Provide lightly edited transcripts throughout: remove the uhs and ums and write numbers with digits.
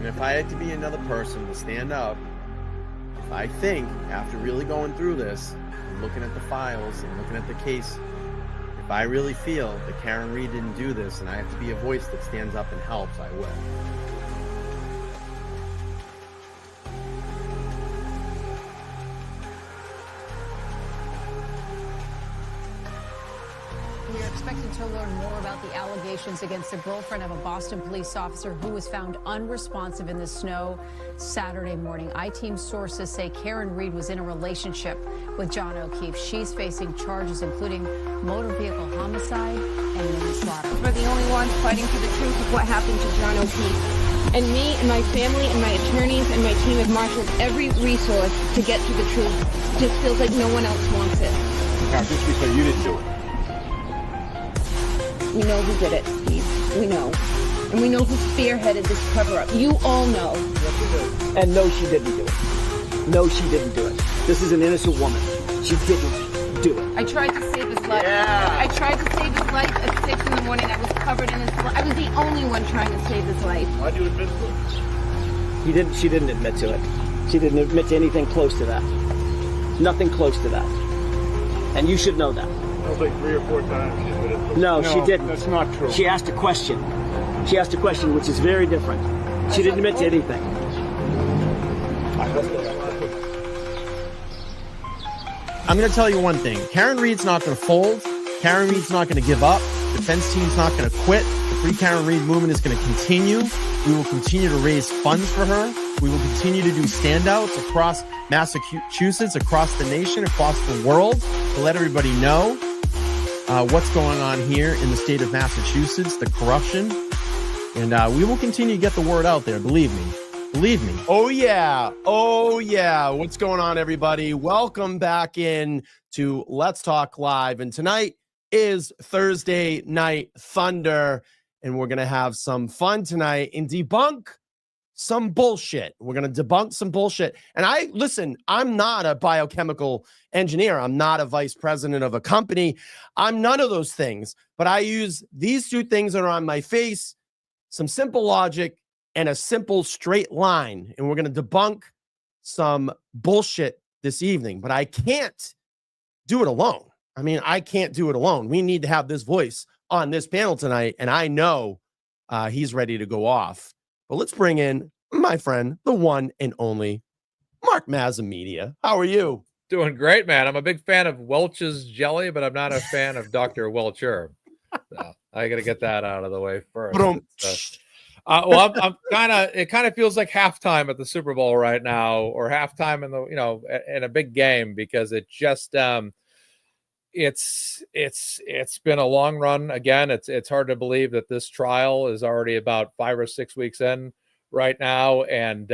And if I had to be another person to stand up, if I think, after really going through this, and looking at the files and looking at the case, if I really feel that Karen Reed didn't do this and I have to be a voice that stands up and helps, I will. We are expected to learn more about the allegations against the girlfriend of a Boston police officer who was found unresponsive in the snow Saturday morning. I-Team sources say Karen Reed was in a relationship with John O'Keefe. She's facing charges including motor vehicle homicide and manslaughter. We're the only ones fighting for the truth of what happened to John O'Keefe. And me and my family and my attorneys and my team have marshaled every resource to get to the truth. It just feels like no one else wants it. Now, just be clear, you didn't do it. We know who did it, Steve. We know. And we know who spearheaded this cover-up. You all know. And no, she didn't do it. No, she didn't do it. This is an innocent woman. She didn't do it. I tried to save his life. Yeah. I tried to save his life at 6 in the morning. I was covered in his blood. I was the only one trying to save his life. Why'd you admit to it? She didn't admit to it. She didn't admit to anything close to that. Nothing close to that. And you should know that. That was like 3 or 4 times she admitted to it. No, she didn't. That's not true. She asked a question. She asked a question, which is very different. She didn't admit to anything. I'm going to tell you one thing. Karen Reed's not going to fold. Karen Reed's not going to give up. Defense team's not going to quit. The Free Karen Reed movement is going to continue. We will continue to raise funds for her. We will continue to do standouts across Massachusetts, across the nation, across the world to let everybody know what's going on here in the state of Massachusetts, the corruption. And we will continue to get the word out there. Believe me. Believe me. Oh, yeah. Oh, yeah. What's going on, everybody? Welcome back in to Let's Talk Live. And tonight is Thursday Night Thunder. And we're going to have some fun tonight and debunk some bullshit. We're going to debunk some bullshit. And I'm not a biochemical engineer. I'm not a vice president of a company. I'm none of those things. But I use these two things that are on my face, some simple logic, and a simple straight line. And we're going to debunk some bullshit this evening. But I can't do it alone. I mean, I can't do it alone. We need to have this voice on this panel tonight. And I know he's ready to go off. But let's bring in my friend, the one and only Mark MazzaMedia. How are you? Doing great, man. I'm a big fan of Welch's jelly, but I'm not a fan of Dr. Welcher. So I got to get that out of the way first. Well, I'm it kind of feels like halftime at the Super Bowl right now, or halftime in a big game, because it just it's been a long run. Again, it's hard to believe that this trial is already about 5 or 6 weeks in right now, and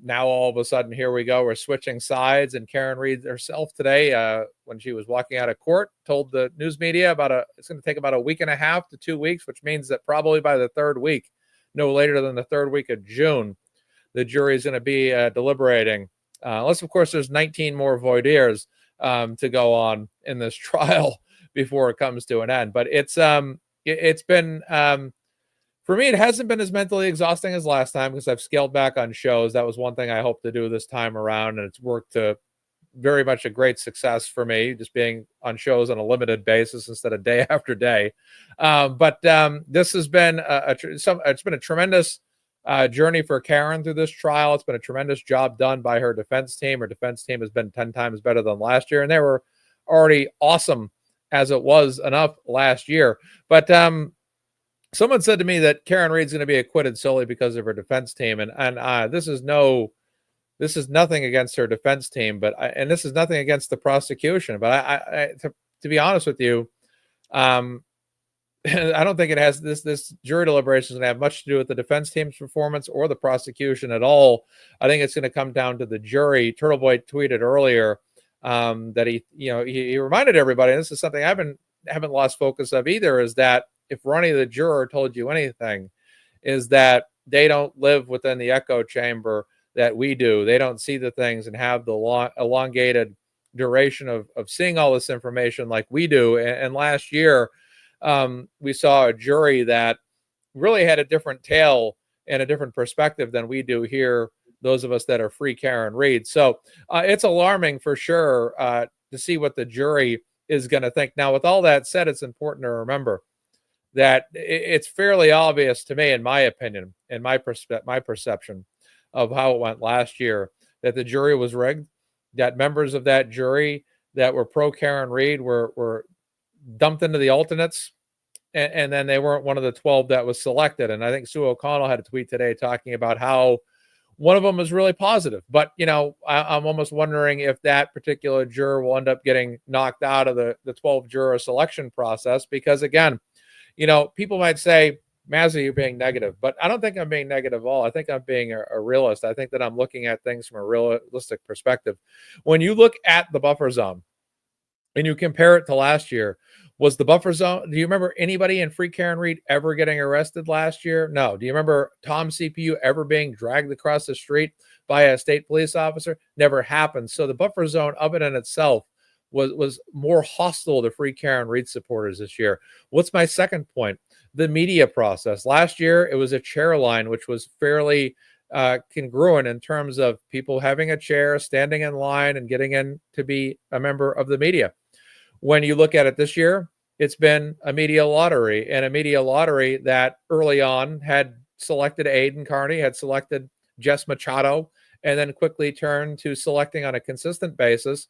now all of a sudden here we go, we're switching sides. And Karen Reed herself today, when she was walking out of court, told the news media it's going to take about a week and a half to 2 weeks, which means that probably by the third week, no later than the third week of June, the jury is going to be deliberating. Unless, of course, there's 19 more voir dire to go on in this trial before it comes to an end. But it's been for me, it hasn't been as mentally exhausting as last time, because I've scaled back on shows. That was one thing I hope to do this time around, and it's worked to very much a great success for me, just being on shows on a limited basis instead of day after day. But this has been it's been a tremendous journey for Karen through this trial. It's been a tremendous job done by her defense team. Her defense team has been 10 times better than last year, and they were already awesome as it was enough last year. But someone said to me that Karen Reed's going to be acquitted solely because of her defense team, and this is nothing against her defense team, and this is nothing against the prosecution. But to be honest with you, I don't think it has this jury deliberation is going to have much to do with the defense team's performance or the prosecution at all. I think it's going to come down to the jury. Turtle Boy tweeted earlier that he reminded everybody, and this is something I haven't lost focus of either, is that if Ronnie the juror told you anything, is that they don't live within the echo chamber that we do. They don't see the things and have the elongated duration of seeing all this information like we do. And last year, we saw a jury that really had a different tale and a different perspective than we do here, those of us that are free Karen Read. So it's alarming for sure to see what the jury is going to think. Now, with all that said, it's important to remember that it's fairly obvious to me, in my opinion, in my perception of how it went last year, that the jury was rigged, that members of that jury that were pro Karen Read were dumped into the alternates, and then they weren't one of the 12 that was selected. And I think Sue O'Connell had a tweet today talking about how one of them was really positive. But, I'm almost wondering if that particular juror will end up getting knocked out of the 12 juror selection process, because, again, people might say, Mazza, you're being negative, but I don't think I'm being negative at all. I think I'm being a realist. I think that I'm looking at things from a realistic perspective. When you look at the buffer zone and you compare it to last year, was the buffer zone, do you remember anybody in free Karen Read ever getting arrested last year? No. Do you remember Tom CPU ever being dragged across the street by a state police officer? Never happened. So the buffer zone of it in itself was more hostile to free Karen Read supporters this year. What's my second point? The media process. Last year, it was a chair line, which was fairly congruent in terms of people having a chair, standing in line, and getting in to be a member of the media. When you look at it this year, it's been a media lottery, and a media lottery that early on had selected Aidan Carney, had selected Jess Machado, and then quickly turned to selecting on a consistent basis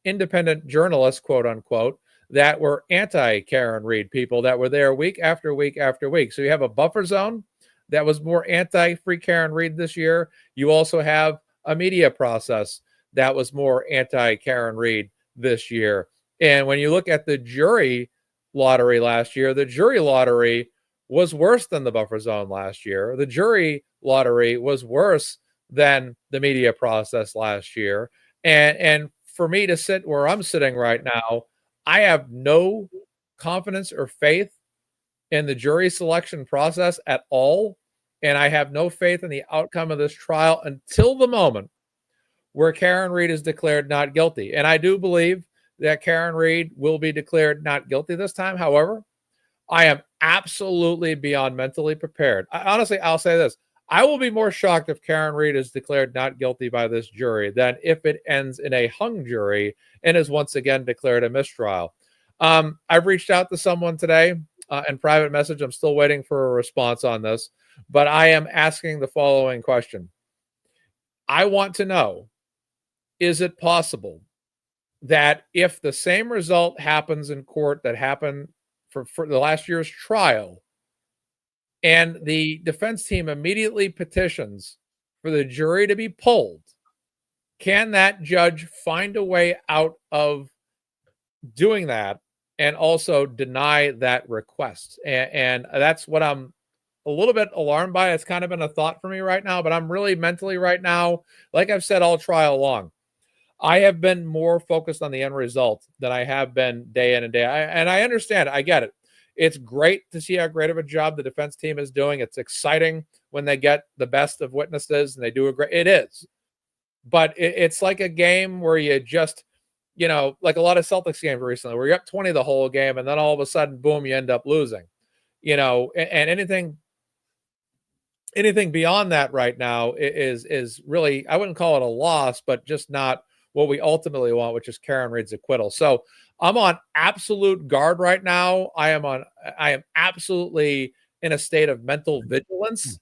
independent journalists, quote unquote, that were anti-Karen Read people that were there week after week after week. So you have a buffer zone that was more anti-free Karen Read this year. You also have a media process that was more anti-Karen Read this year. And when you look at the jury lottery last year, the jury lottery was worse than the buffer zone last year. The jury lottery was worse than the media process last year. And for me to sit where I'm sitting right now, I have no confidence or faith in the jury selection process at all. And I have no faith in the outcome of this trial until the moment where Karen Read is declared not guilty. And I do believe that Karen Read will be declared not guilty this time. However, I am absolutely beyond mentally prepared. Honestly, I'll say this. I will be more shocked if Karen Read is declared not guilty by this jury than if it ends in a hung jury and is once again declared a mistrial. I've reached out to someone today in private message. I'm still waiting for a response on this, but I am asking the following question. I want to know, is it possible that if the same result happens in court that happened for the last year's trial, and the defense team immediately petitions for the jury to be polled, can that judge find a way out of doing that and also deny that request? And that's what I'm a little bit alarmed by. It's kind of been a thought for me right now, but I'm really mentally right now, like I've said all trial long, I have been more focused on the end result than I have been day in and day out. And I understand, I get it. It's great to see how great of a job the defense team is doing. It's exciting when they get the best of witnesses and they do a great, it is. But it's like a game where you just, like a lot of Celtics games recently, where you're up 20 the whole game, and then all of a sudden, boom, you end up losing. And anything beyond that right now is really, I wouldn't call it a loss, but just not what we ultimately want, which is Karen Read's acquittal. So I'm on absolute guard right now. I am absolutely in a state of mental vigilance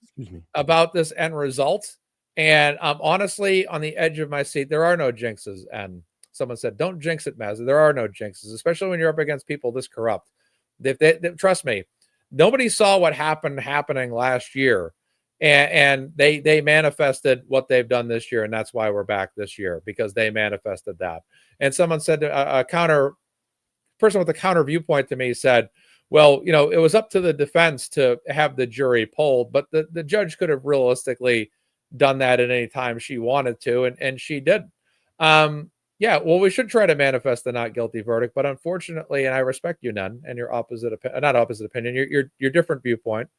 about this end result. And I'm honestly on the edge of my seat. There are no jinxes. And someone said, don't jinx it, Mazza. There are no jinxes, especially when you're up against people this corrupt. They trust me, nobody saw what happening last year. And they manifested what they've done this year. And that's why we're back this year, because they manifested that. And someone said, a person with a counter viewpoint to me said, well, it was up to the defense to have the jury polled, but the judge could have realistically done that at any time she wanted to, and she did. Yeah, well, we should try to manifest the not guilty verdict, but unfortunately, and I respect you, Nun, and your not opposite opinion, your different viewpoint,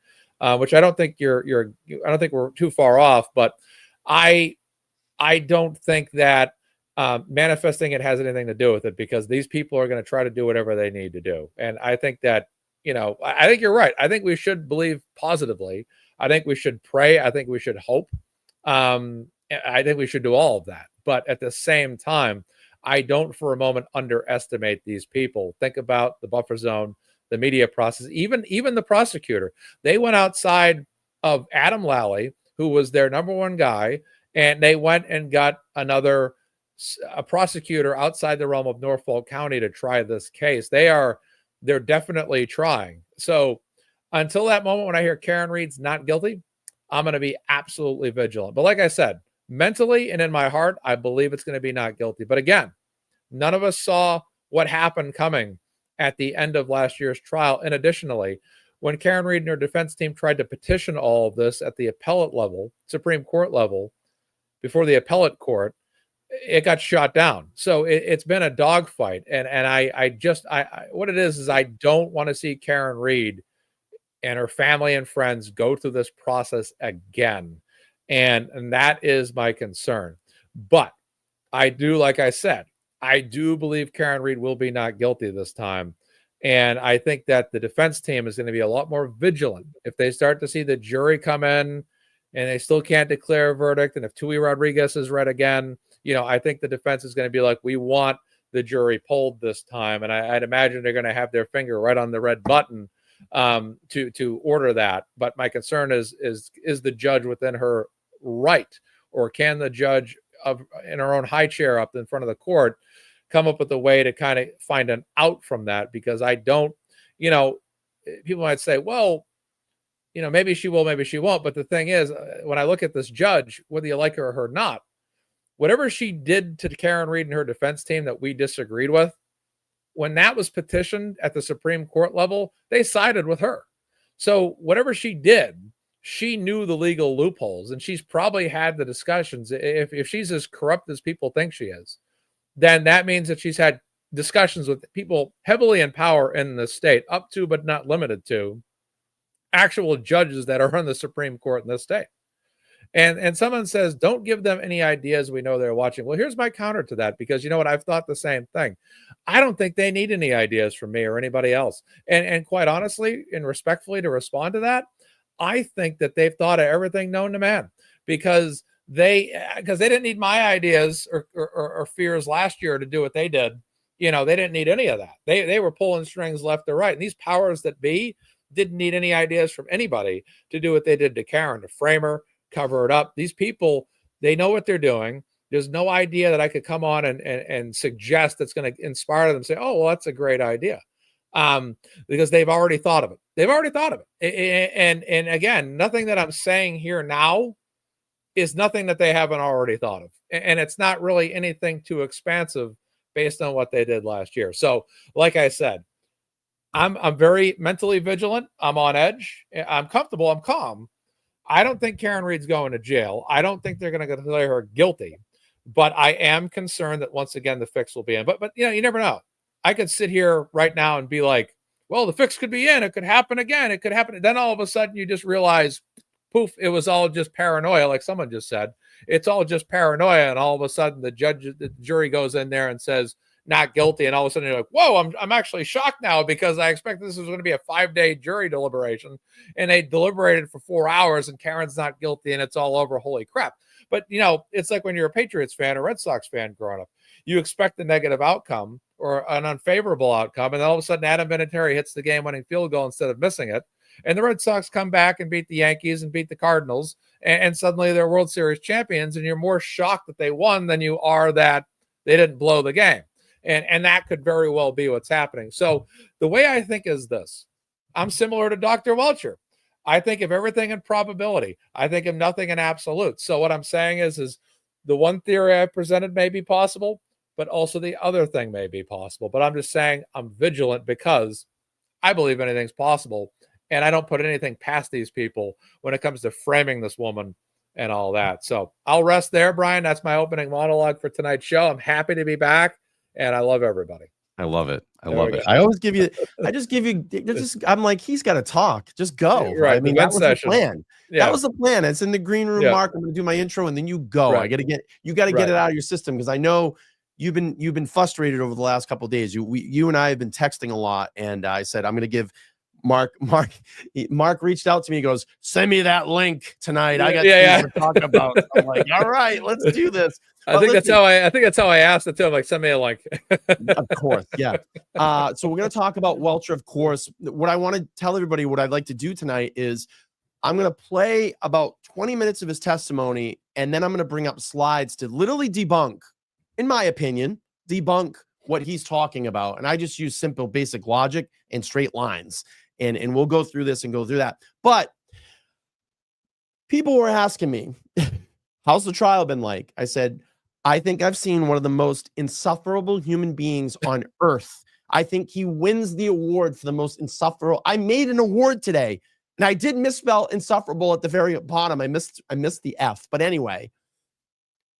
which I don't think I don't think we're too far off, but I don't think that manifesting it has anything to do with it, because these people are going to try to do whatever they need to do. And I think that, I think you're right. I think we should believe positively. I think we should pray. I think we should hope. I think we should do all of that. But at the same time, I don't for a moment underestimate these people. Think about the buffer zone, the media process, even the prosecutor. They went outside of Adam Lally, who was their number one guy, and they went and got a prosecutor outside the realm of Norfolk County to try this case. They're definitely trying. So until that moment when I hear Karen Read's not guilty, I'm going to be absolutely vigilant. But like I said, mentally and in my heart, I believe it's going to be not guilty. But again, none of us saw what happened coming at the end of last year's trial. And additionally, when Karen Read and her defense team tried to petition all of this at the appellate level, Supreme Court level, before the appellate court, it got shot down. So it's been a dogfight. And what it is I don't want to see Karen Read and her family and friends go through this process again. And that is my concern. But I do, like I said, I do believe Karen Read will be not guilty this time. And I think that the defense team is going to be a lot more vigilant. If they start to see the jury come in and they still can't declare a verdict, and if Tui Rodriguez is read again, I think the defense is going to be like, we want the jury polled this time. And I'd imagine they're going to have their finger right on the red button to order that. But my concern is the judge within her right, or can the judge in her own high chair up in front of the court come up with a way to kind of find an out from that? Because I don't, people might say, well, maybe she will, maybe she won't. But the thing is, when I look at this judge, whether you like her or not, whatever she did to Karen Read and her defense team that we disagreed with, when that was petitioned at the Supreme Court level, they sided with her. So whatever she did, she knew the legal loopholes, and she's probably had the discussions. If she's as corrupt as people think she is, then that means that she's had discussions with people heavily in power in the state, up to but not limited to actual judges that are on the Supreme Court in this state. And someone says, don't give them any ideas. We know they're watching. Well, here's my counter to that, because you know what? I've thought the same thing. I don't think they need any ideas from me or anybody else. And quite honestly and respectfully, to respond to that, I think that they've thought of everything known to man, because they didn't need my ideas or fears last year to do what they did. They didn't need any of that. They were pulling strings left or right. And these powers that be didn't need any ideas from anybody to do what they did to Karen, to frame her, cover it up. These people, they know what they're doing. There's no idea that I could come on and suggest that's going to inspire them to say, oh, well, that's a great idea. Because they've already thought of it. They've already thought of it. And again, nothing that I'm saying here now is nothing that they haven't already thought of. And it's not really anything too expansive based on what they did last year. So like I said, I'm very mentally vigilant. I'm on edge. I'm comfortable. I'm calm. I don't think Karen Read's going to jail. I don't think they're going to declare her guilty. But I am concerned that once again, the fix will be in. But you never know. I could sit here right now and be like, well, the fix could be in. It could happen again. It could happen. Then all of a sudden you just realize, poof, it was all just paranoia, like someone just said. It's all just paranoia. And all of a sudden the jury goes in there and says, not guilty. And all of a sudden you're like, whoa, I'm actually shocked now, because I expect this was going to be a 5-day jury deliberation. And they deliberated for 4 hours and Karen's not guilty and it's all over. Holy crap. But, it's like when you're a Patriots fan or Red Sox fan growing up, you expect a negative outcome or an unfavorable outcome. And then all of a sudden, Adam Vinatieri hits the game-winning field goal instead of missing it. And the Red Sox come back and beat the Yankees and beat the Cardinals. And suddenly they're World Series champions. And you're more shocked that they won than you are that they didn't blow the game. And that could very well be what's happening. So the way I think is this. I'm similar to Dr. Welcher. I think of everything in probability. I think of nothing in absolute. So what I'm saying is the one theory I presented may be possible, but also the other thing may be possible. But I'm just saying I'm vigilant because I believe anything's possible. And I don't put anything past these people when it comes to framing this woman and all that. So I'll rest there, Brian. That's my opening monologue for tonight's show. I'm happy to be back, and I love everybody. I love it. I love it. I always give you, I'm like, he's got to talk. Just go. Right. I mean, that was the plan. Yeah. That was the plan. It's in the green room, Mark. I'm going to do my intro and then you go. Right. You got to get it out of your system, because I know you've been frustrated over the last couple of days. You and I have been texting a lot, and I said, I'm going to give Mark reached out to me. He goes, "Send me that link tonight. I got things to talk about." I'm like, "All right, let's do this." I think that's how I asked it too. I'm like, send me a link. Of course, yeah. So we're gonna talk about Welcher, of course. What I want to tell everybody, what I'd like to do tonight is I'm gonna play about 20 minutes of his testimony, and then I'm gonna bring up slides to literally debunk, in my opinion, debunk what he's talking about. And I just use simple, basic logic and straight lines. And we'll go through this and go through that. But people were asking me, how's the trial been like? I said, I think I've seen one of the most insufferable human beings on earth. I think he wins the award for the most insufferable. I made an award today, and I did misspell insufferable at the very bottom. I missed the F. But anyway,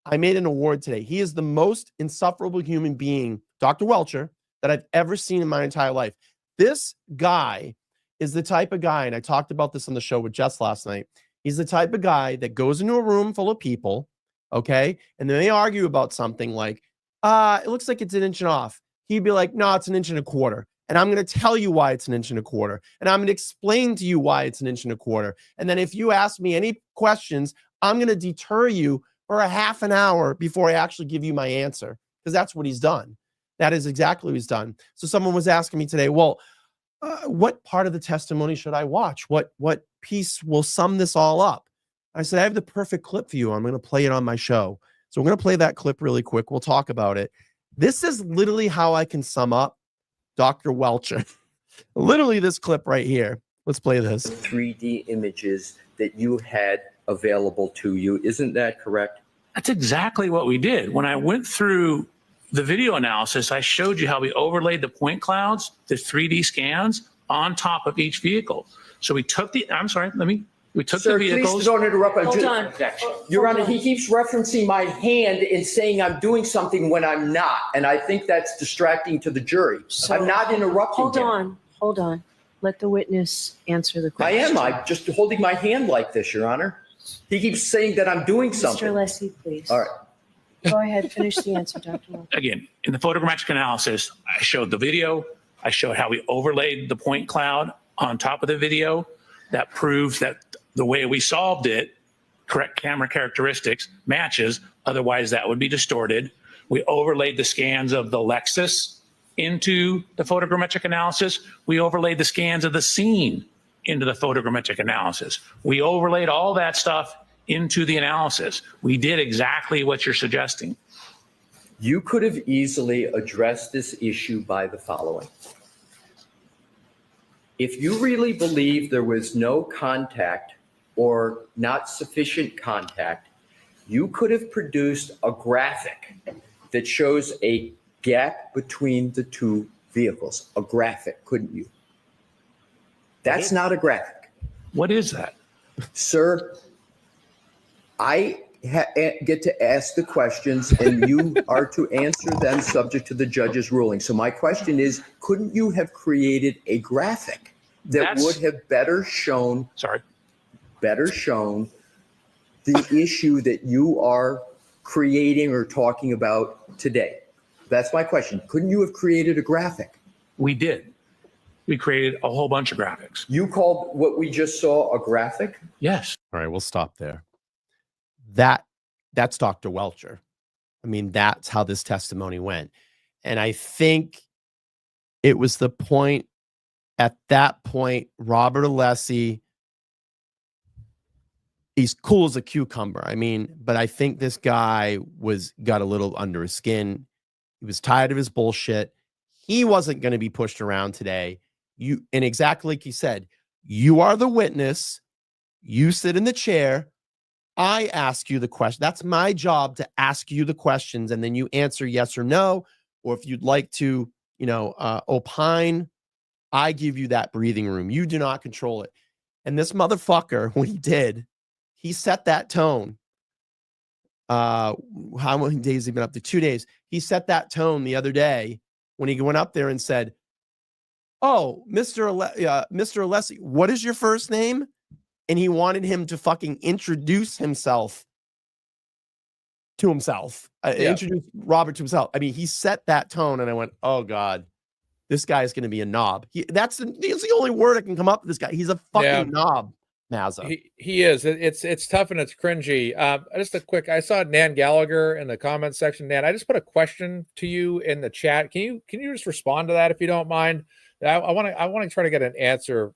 I made an award today. He is the most insufferable human being, Dr. Welcher, that I've ever seen in my entire life. This guy is the type of guy, and I talked about this on the show with Jess last night. He's the type of guy that goes into a room full of people, okay, and then they argue about something like, it looks like it's 1.5 inches off. He'd be like, no, it's 1.25 inches. And I'm going to tell you why it's 1.25 inches. And I'm going to explain to you why it's 1.25 inches. And then if you ask me any questions, I'm going to deter you for a half an hour before I actually give you my answer, because that's what he's done. That is exactly what he's done. So someone was asking me today, well, what part of the testimony should I watch? What piece will sum this all up? I said, I have the perfect clip for you. I'm going to play it on my show. So I'm going to play that clip really quick. We'll talk about it. This is literally how I can sum up Dr. Welcher. Literally this clip right here. Let's play this. 3D images that you had available to you. Isn't that correct? That's exactly what we did. When I went through the video analysis, I showed you how we overlaid the point clouds, the 3D scans on top of each vehicle. So we took the, we took Sir, the vehicles. Please don't interrupt. Hold on. Your Honor, he keeps referencing my hand and saying I'm doing something when I'm not. And I think that's distracting to the jury. So, I'm not interrupting him. Hold on. Let the witness answer the question. I'm just holding my hand like this, Your Honor. He keeps saying that I'm doing something. Mr. Leslie, please. All right. Go ahead, finish the answer, Dr. Welcher. Again, in the photogrammetric analysis, I showed the video. I showed how we overlaid the point cloud on top of the video. That proves that the way we solved it, correct camera characteristics, matches. Otherwise, that would be distorted. We overlaid the scans of the Lexus into the photogrammetric analysis. We overlaid the scans of the scene into the photogrammetric analysis. We overlaid all that stuff into the analysis. We did exactly what you're suggesting. You could have easily addressed this issue by the following. If you really believe there was no contact or not sufficient contact, you could have produced a graphic that shows a gap between the two vehicles. A graphic, couldn't you? That's not a graphic. What is that? Sir, I get to ask the questions and you are to answer them subject to the judge's ruling. So my question is, couldn't you have created a graphic that would have better shown the issue that you are creating or talking about today? That's my question. Couldn't you have created a graphic? We did. We created a whole bunch of graphics. You called what we just saw a graphic? Yes. All right, we'll stop there. That's Dr. Welcher. I mean, that's how this testimony went. And I think it was the point, at that point, Robert Alessi, he's cool as a cucumber. I mean, but I think this guy got a little under his skin. He was tired of his bullshit. He wasn't going to be pushed around today. And exactly like he said, you are the witness. You sit in the chair. I ask you the question. That's my job, to ask you the questions, and then you answer yes or no. Or if you'd like to, opine, I give you that breathing room. You do not control it. And this motherfucker, when he did, he set that tone. How many days has he been up to? 2 days. He set that tone the other day when he went up there and said, "Oh, Mr. Alessi, what is your first name?" And he wanted him to fucking introduce himself to himself, introduce Robert to himself. I mean, he set that tone, and I went, "Oh God, this guy is going to be a knob. That's the only word I can come up with. This guy, he's a fucking knob, Mazza. He is. It's tough and it's cringy. Just a quick. I saw Nan Gallagher in the comments section. Nan, I just put a question to you in the chat. Can you just respond to that if you don't mind? I want to try to get an answer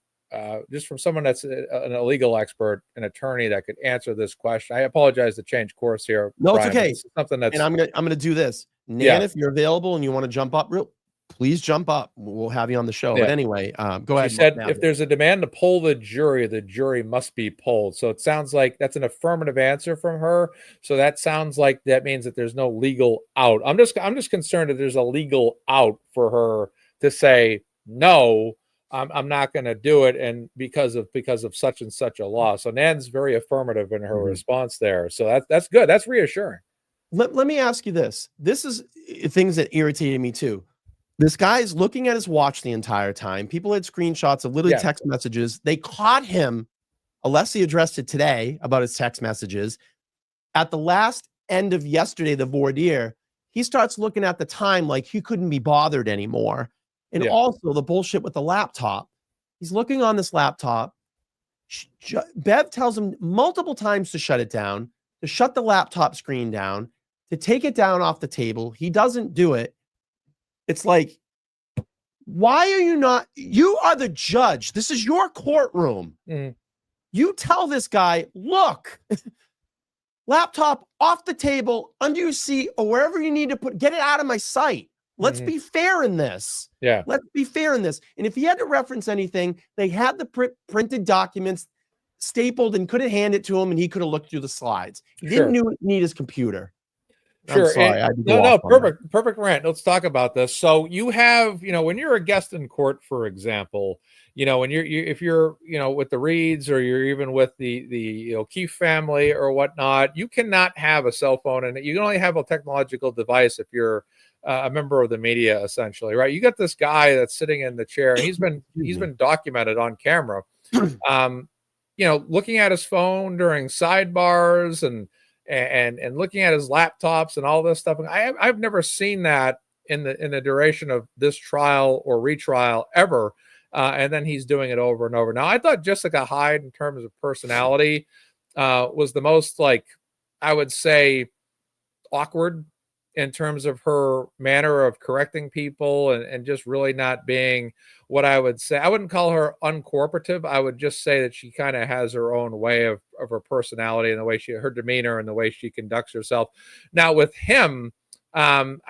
just from someone that's an illegal expert, an attorney that could answer this question. I apologize to change course here. No, Brian, it's okay. it's something that's. And I'm gonna do this. Nan, if you're available and you want to jump up, please jump up. We'll have you on the show. But anyway, go ahead. She said if there's a demand to poll the jury must be polled. So it sounds like that's an affirmative answer from her. So that sounds like that means that there's no legal out. I'm just concerned that there's a legal out for her to say no. I'm not going to do it, and because of such and such a law. So Nan's very affirmative in her response there. So that's good. That's reassuring. Let me ask you this. This is things that irritated me too. This guy's looking at his watch the entire time. People had screenshots of literally text messages. They caught him. Alessi addressed it today about his text messages. At the last end of yesterday, the voir dire, he starts looking at the time like he couldn't be bothered anymore. And also the bullshit with the laptop. He's looking on this laptop. Bev tells him multiple times to shut it down, to shut the laptop screen down, to take it down off the table. He doesn't do it. It's like, why are you not? You are the judge. This is your courtroom. You tell this guy, look, laptop off the table, under your seat, or wherever you need to get it out of my sight. Let's be fair in this. Let's be fair in this. And if he had to reference anything, they had the printed documents stapled and could have handed it to him, and he could have looked through the slides. He didn't need his computer. Sure. I'm sorry. Perfect rant. Let's talk about this. So you have, when you're a guest in court, for example, when if you're with the Reeds, or you're even with the Keefe family or whatnot, you cannot have a cell phone, and you can only have a technological device if you're a member of the media, essentially, right? You got this guy that's sitting in the chair, and he's been documented on camera, looking at his phone during sidebars and looking at his laptops and all this stuff. I've never seen that in the duration of this trial or retrial ever. And then he's doing it over and over. Now, I thought Jessica Hyde, in terms of personality, was the most, I would say, awkward in terms of her manner of correcting people and just really not being what I would say. I wouldn't call her uncooperative. I would just say that she kind of has her own way of her personality and the way her demeanor and the way she conducts herself. Now with him,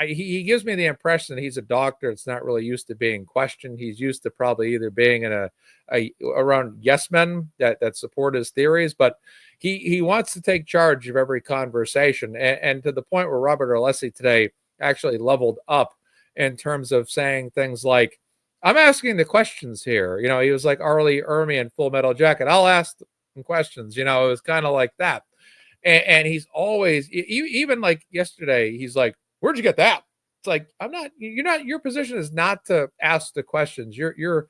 he gives me the impression that he's a doctor. It's not really used to being questioned. He's used to probably either being in around yes men that support his theories, but he wants to take charge of every conversation, and to the point where Robert Alessi today actually leveled up in terms of saying things like, I'm asking the questions here. He was like Arlie Ermy in Full Metal Jacket. I'll ask them questions. It was kind of like that. And he's always, even like yesterday, he's like, where'd you get that? It's like, your position is not to ask the questions. You're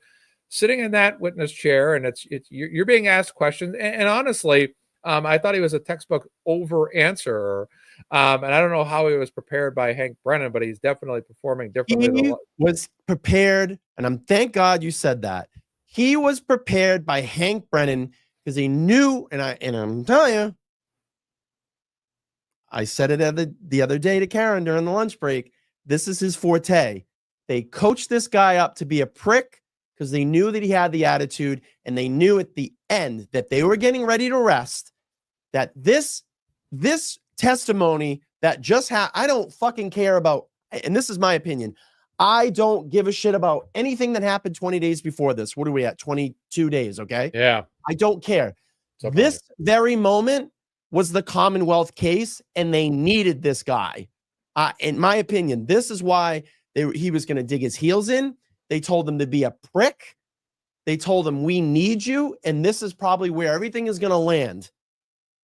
sitting in that witness chair, and you're being asked questions. And honestly, I thought he was a textbook over answerer. And I don't know how he was prepared by Hank Brennan, but he's definitely performing differently. He was prepared, and thank God you said that. He was prepared by Hank Brennan because he knew, and I'm telling you, I said it the other day to Karen during the lunch break. This is his forte. They coached this guy up to be a prick because they knew that he had the attitude, and they knew at the end that they were getting ready to arrest, that this testimony that just I don't fucking care about, and this is my opinion. I don't give a shit about anything that happened 20 days before this. What are we at? 22 days, okay? Yeah. I don't care. Okay. This very moment was the Commonwealth case, and they needed this guy. In my opinion, this is why he was going to dig his heels in. They told him to be a prick. They told him, we need you, and this is probably where everything is going to land.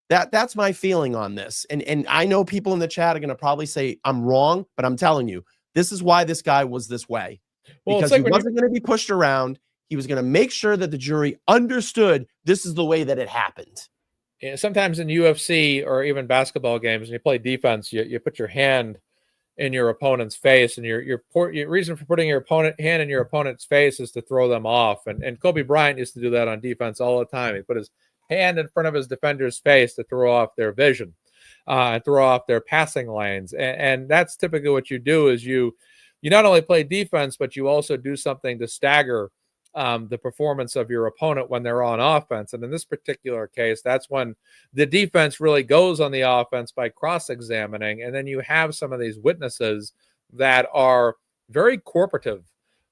That's my feeling on this. And I know people in the chat are going to probably say I'm wrong, but I'm telling you, this is why this guy was this way. Because he wasn't going to be pushed around. He was going to make sure that the jury understood this is the way that it happened. Yeah, sometimes in UFC or even basketball games, when you play defense, you put your hand in your opponent's face, and your reason for putting your hand in your opponent's face is to throw them off. And Kobe Bryant used to do that on defense all the time. He put his hand in front of his defender's face to throw off their vision, and throw off their passing lanes. And that's typically what you do, is you not only play defense, but you also do something to stagger the performance of your opponent when they're on offense. And in this particular case, that's when the defense really goes on the offense by cross-examining. And then you have some of these witnesses that are very corporative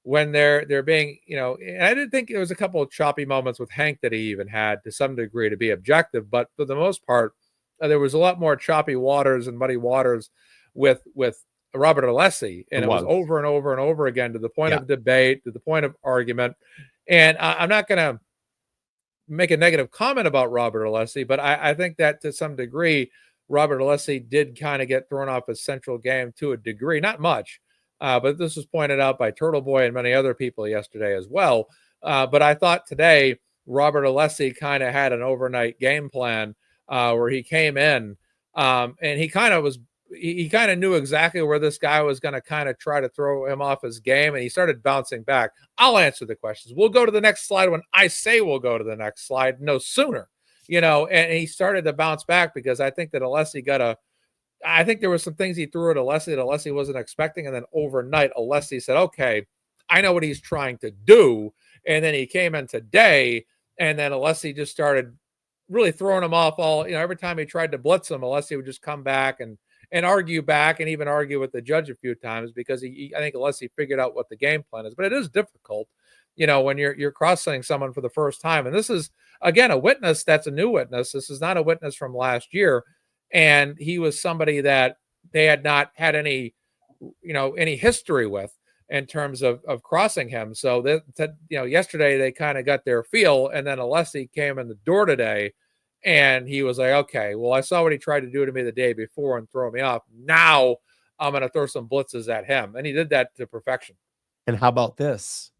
when they're being, and I did think there was a couple of choppy moments with Hank that he even had to some degree to be objective, but for the most part, there was a lot more choppy waters and muddy waters with Robert Alessi, and it was over and over and over again, to the point of debate, to the point of argument. And I'm not going to make a negative comment about Robert Alessi, but I think that to some degree, Robert Alessi did kind of get thrown off his central game to a degree, not much, but this was pointed out by Turtle Boy and many other people yesterday as well. But I thought today Robert Alessi kind of had an overnight game plan where he came in and he kind of knew exactly where this guy was going to kind of try to throw him off his game, and he started bouncing back. I'll answer the questions. We'll go to the next slide when I say we'll go to the next slide, no sooner, and he started to bounce back because I think that Alessi I think there were some things he threw at Alessi that Alessi wasn't expecting, and then overnight Alessi said, okay, I know what he's trying to do, and then he came in today, and then Alessi just started really throwing him off every time he tried to blitz him, Alessi would just come back and argue back, and even argue with the judge a few times, because I think Alessi figured out what the game plan is. But it is difficult, when you're cross-setting someone for the first time. And this is, again, a witness that's a new witness. This is not a witness from last year. And he was somebody that they had not had any history with in terms of crossing him. So that yesterday they kind of got their feel, and then Alessi came in the door today, and he was like, okay, well, I saw what he tried to do to me the day before and throw me off. Now I'm going to throw some blitzes at him. And he did that to perfection. And how about this?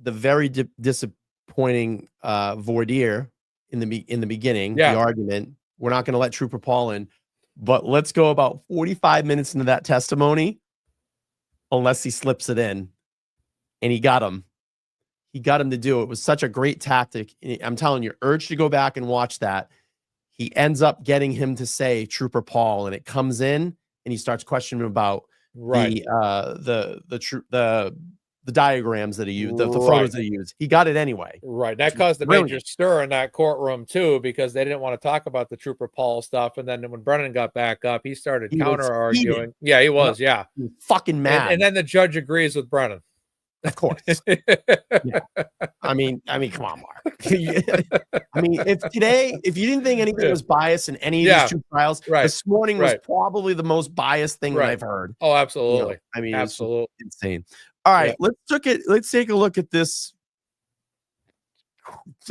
The very disappointing voir dire in the beginning, the argument, we're not going to let Trooper Paul in, but let's go about 45 minutes into that testimony, unless he slips it in, and he got him. He got him to do it. It was such a great tactic. I'm telling you, urge to go back and watch that. He ends up getting him to say Trooper Paul, and it comes in, and he starts questioning about the diagrams that he used, the photos that he used. He got it anyway. Right. That caused a major stir in that courtroom too, because they didn't want to talk about the Trooper Paul stuff. And then when Brennan got back up, he started counter arguing. Yeah, he was. Yeah. Fucking mad. And then the judge agrees with Brennan. Of course. I mean, come on, Mark. I mean, if you didn't think anything was biased in any of these two trials, this morning was probably the most biased thing that I've heard. Oh, absolutely. I mean, absolutely insane. All right, let's take a look at this.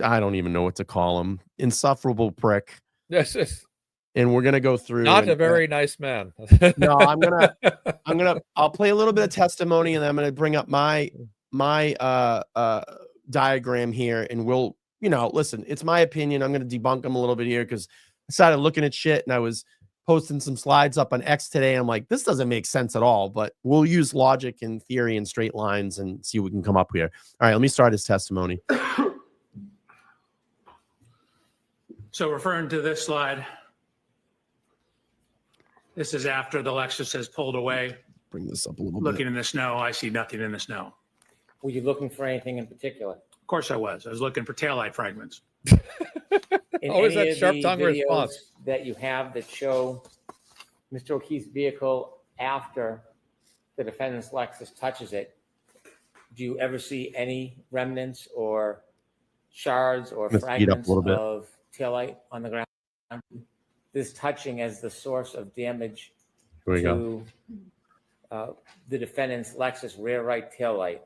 I don't even know what to call him. Insufferable prick. Yes. And we're gonna go through. Not a very nice man. No, I'll play a little bit of testimony, and then I'm gonna bring up my diagram here, and we'll, listen, it's my opinion. I'm gonna debunk them a little bit here because I started looking at shit, and I was posting some slides up on X today. I'm like, this doesn't make sense at all, but we'll use logic and theory and straight lines and see what we can come up here. All right, let me start his testimony. So referring to this slide, this is after the Lexus has pulled away. Bring this up a little bit. Looking in the snow, I see nothing in the snow. Were you looking for anything in particular? Of course I was. I was looking for taillight fragments. In Always any that of sharp the tongue videos response that you have that show Mr. O'Keefe's vehicle after the defendant's Lexus touches it, do you ever see any remnants or shards or fragments of taillight on the ground? This touching as the source of damage to the defendant's Lexus rear right taillight.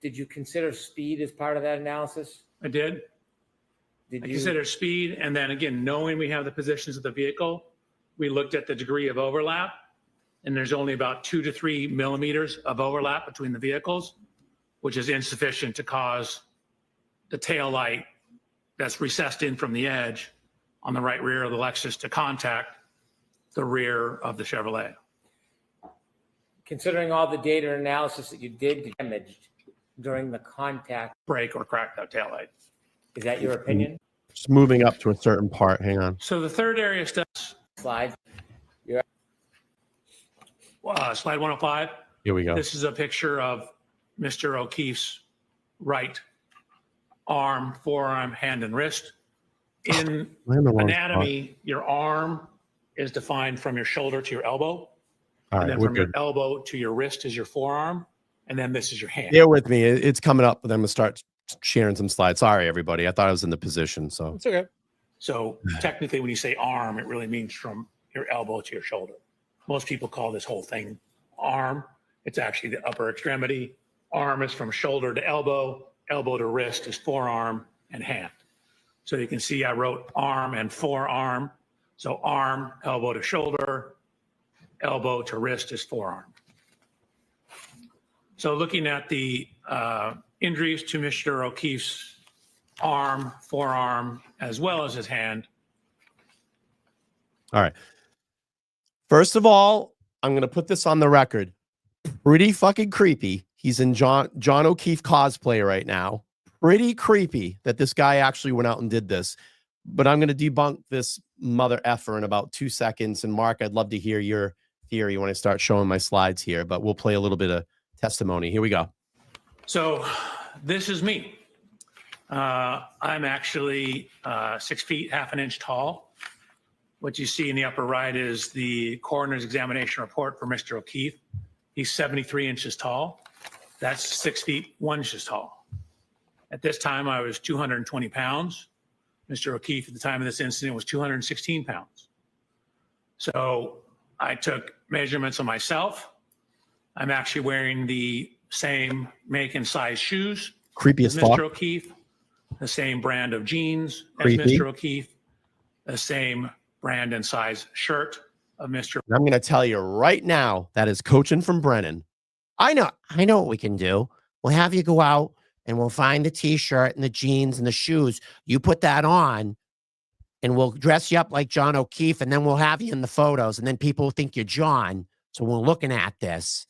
Did you consider speed as part of that analysis? I did. I consider speed, and then again, knowing we have the positions of the vehicle, we looked at the degree of overlap, and there's only about 2 to 3 millimeters of overlap between the vehicles, which is insufficient to cause the tail light that's recessed in from the edge on the right rear of the Lexus to contact the rear of the Chevrolet. considering all the data and analysis that you did damaged during the contact, Break or crack that taillight. is that your opinion? Just moving up to a certain part. Hang on. So the third area stuff, Slide. slide 105. Here we go. This is a picture of Mr. O'Keefe's right arm, forearm, hand, and wrist. In anatomy, your arm is defined from your shoulder to your elbow. All And right, then we're from your good. elbow to your wrist is your forearm. And then this is your hand. Bear with me. It's coming up, but then we'll start sharing some slides. Sorry, everybody. I thought I was in the position. So It's okay. So technically, when you say arm, it really means from your elbow to your shoulder. Most people call this whole thing arm. It's actually the upper extremity. Arm is from shoulder to elbow. Elbow to wrist is forearm and hand. So you can see I wrote arm and forearm. So arm, elbow to shoulder, elbow to wrist is forearm. So looking at the injuries to Mr. O'Keefe's arm, forearm, as well as his hand. all right. First of all, I'm going to put this on the record. Pretty fucking creepy. He's in John O'Keefe cosplay right now. Pretty creepy that this guy actually went out and did this. But I'm going to debunk this mother effer in about 2 seconds. And Mark, I'd love to hear your theory when I start showing my slides here, but we'll play a little bit of testimony. Here we go. So this is me. I'm actually 6 feet, half an inch tall. What you see in the upper right is the coroner's examination report for Mr. O'Keefe. He's 73 inches tall. That's 6 feet, 1 inch tall. At this time, I was 220 pounds. Mr. O'Keefe, at the time of this incident, was 216 pounds. So I took measurements of myself. I'm actually wearing the same make and size shoes Creepy as as fuck. Mr. O'Keefe, the same brand of jeans Creepy. as Mr. O'Keefe, the same brand and size shirt of Mr. And I'm going to tell you right now, that is coaching from Brennan. I know what we can do. We'll have you go out and we'll find the t-shirt and the jeans and the shoes. You put that on and we'll dress you up like John O'Keefe, and then we'll have you in the photos, and then people will think you're John. So we're looking at this.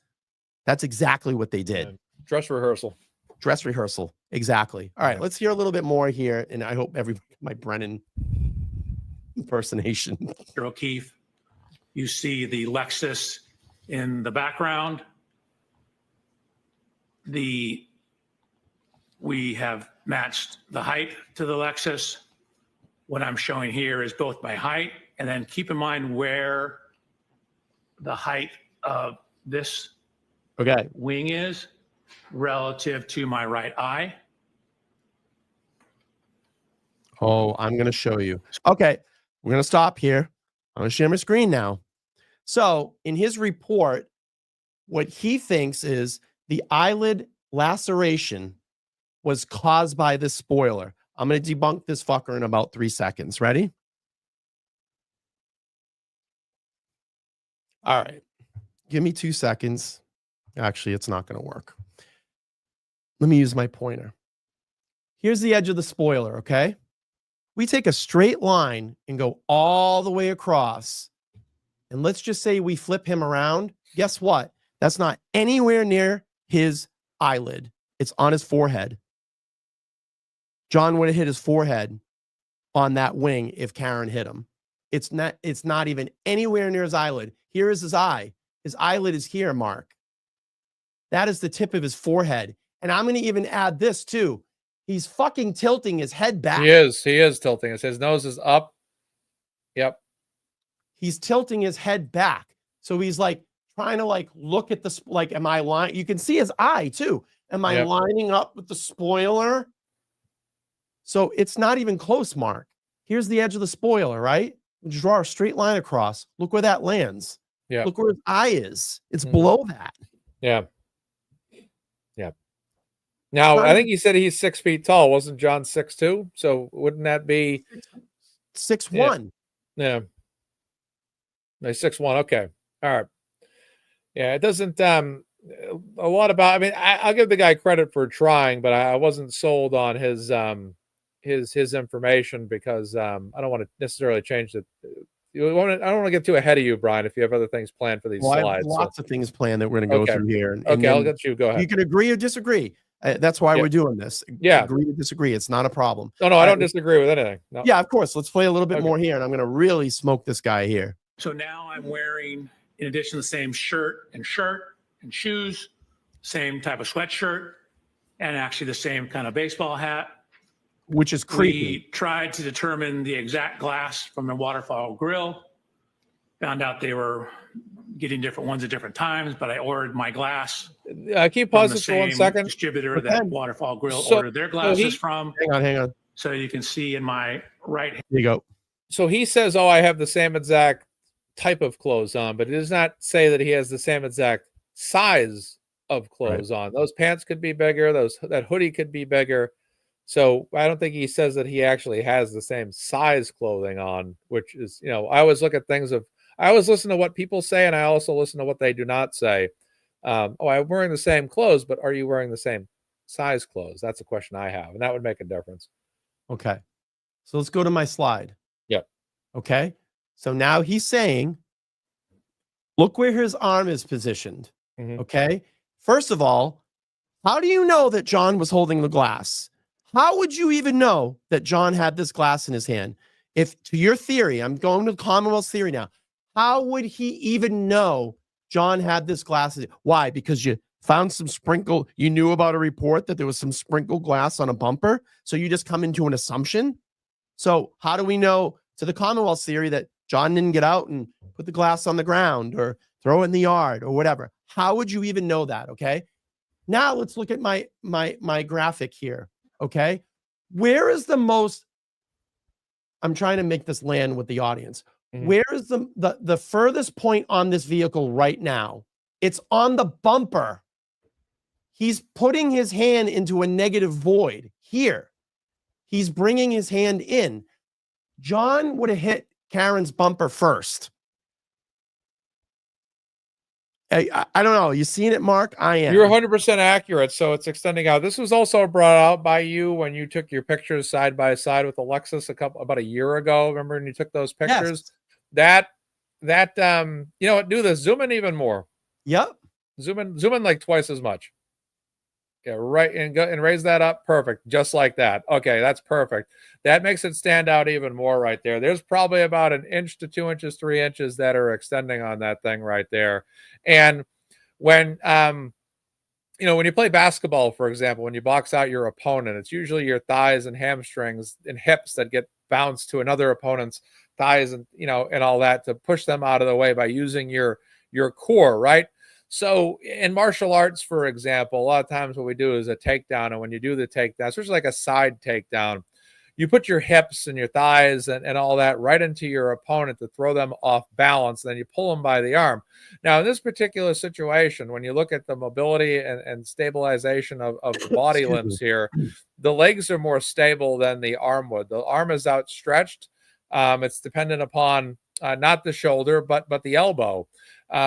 That's exactly what they did. Dress rehearsal. Dress rehearsal. Exactly. All right, let's hear a little bit more here. And I hope my Brennan impersonation. Mr. O'Keefe. You see the Lexus in the background. We have matched the height to the Lexus. What I'm showing here is both my height, and then keep in mind where the height of this wing is relative to my right eye. Oh, I'm going to show you. Okay, we're going to stop here. I'm going to share my screen now. So in his report, what he thinks is the eyelid laceration was caused by this spoiler. I'm going to debunk this fucker in about 3 seconds. Ready? All right. Give me 2 seconds. Actually, it's not going to work. Let me use my pointer. Here's the edge of the spoiler, okay? We take a straight line and go all the way across. And let's just say we flip him around. Guess what? That's not anywhere near his eyelid. It's on his forehead. John would have hit his forehead on that wing if Karen hit him. It's not even anywhere near his eyelid. Here is his eye. His eyelid is here, Mark. That is the tip of his forehead. And I'm going to even add this too. He's fucking tilting his head back. He is tilting us. His nose is up. Yep. He's tilting his head back. So he's like trying to like look at the, like, am I lying? You can see his eye too. Am I lining up with the spoiler? So it's not even close, Mark. Here's the edge of the spoiler, right? We just draw a straight line across. Look where that lands. Yeah. Look where his eye is. It's below that. Yeah. Yeah. Now, I think he said he's 6 feet tall. Wasn't John 6'2"? So wouldn't that be 6'1"? Yeah. No, 6'1". Okay. All right. Yeah. It doesn't, a lot about, I mean, I'll give the guy credit for trying, but I wasn't sold on his information because I don't want to necessarily change I don't want to get too ahead of you, Brian, if you have other things planned for these Well, I have slides. lots of things planned that we're going to go Okay. through here. And Okay, I'll then let you go ahead. You can agree or disagree. That's why Yeah. we're doing this. Yeah. Agree to disagree. It's not a problem. No, I don't disagree with anything. No. Yeah, of course. Let's play a little bit Okay. more here, and I'm going to really smoke this guy here. So now I'm wearing, in addition to the same shirt and shoes, same type of sweatshirt, and actually the same kind of baseball hat. Which is creepy. We tried to determine the exact glass from the waterfall grill. Found out they were getting different ones at different times, but I ordered my glass. Can you pause this for 1 second? Distributor Okay. that Waterfall Grill So- ordered their glasses from. Hang on. So you can see in my right hand. Here you go. So he says, "Oh, I have the same exact type of clothes on," but it does not say that he has the same exact size of clothes on. Those pants could be bigger. That hoodie could be bigger. So I don't think he says that he actually has the same size clothing on, which is, I always look at things I always listen to what people say, and I also listen to what they do not say. I'm wearing the same clothes, but are you wearing the same size clothes? That's a question I have, and that would make a difference. Okay. So let's go to my slide. Yep. Okay. So now he's saying, look where his arm is positioned. Mhm. Okay. First of all, how do you know that John was holding the glass? How would you even know that John had this glass in his hand? If, to your theory, I'm going to Commonwealth's theory now. How would he even know John had this glass? Why? Because you found some sprinkle. You knew about a report that there was some sprinkled glass on a bumper. So you just come into an assumption. So how do we know, to the Commonwealth's theory, that John didn't get out and put the glass on the ground or throw it in the yard or whatever? How would you even know that? Okay. Now let's look at my graphic here. Okay. Where is the most, I'm trying to make this land with the audience. Mhm. Where is the furthest point on this vehicle right now? It's on the bumper. He's putting his hand into a negative void here. He's bringing his hand in. John would have hit Karen's bumper first. I don't know. You seen it, Mark? I am. You're 100% accurate. So it's extending out. This was also brought out by you when you took your pictures side by side with Alexis about a year ago. Remember when you took those pictures? Yes. You know what? Do this. Zoom in even more. Yep. Zoom in like twice as much. Yeah, right. And raise that up. Perfect. Just like that. Okay, that's perfect. That makes it stand out even more right there. There's probably about 1 inch to 2 inches, 3 inches that are extending on that thing right there. And when when you play basketball, for example, when you box out your opponent, it's usually your thighs and hamstrings and hips that get bounced to another opponent's thighs and and all that to push them out of the way by using your core, right? So in martial arts, for example, a lot of times what we do is a takedown. And when you do the takedown, especially like a side takedown, you put your hips and your thighs and all that right into your opponent to throw them off balance. And then you pull them by the arm. Now, in this particular situation, when you look at the mobility and stabilization of the body limbs here, the legs are more stable than the arm would. The arm is outstretched. It's dependent upon not the shoulder, but the elbow,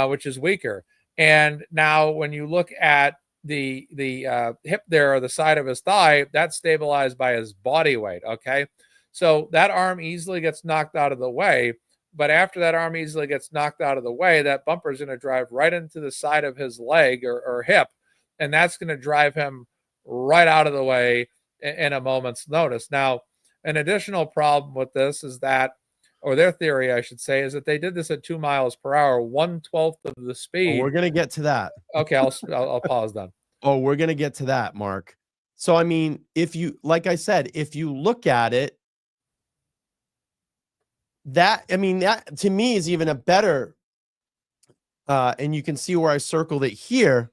which is weaker. And now when you look at the hip there, or the side of his thigh, that's stabilized by his body weight. Okay. So that arm easily gets knocked out of the way. But after that arm easily gets knocked out of the way, that bumper is going to drive right into the side of his leg or hip. And that's going to drive him right out of the way in a moment's notice. Now, an additional problem with this is that, or their theory, I should say, is that they did this at 2 miles per hour, 1/12 of the speed. Oh, we're going to get to that. Okay, I'll pause then. Oh, we're going to get to that, Mark. So, I mean, like I said, if you look at it, that to me is even a better, and you can see where I circled it here,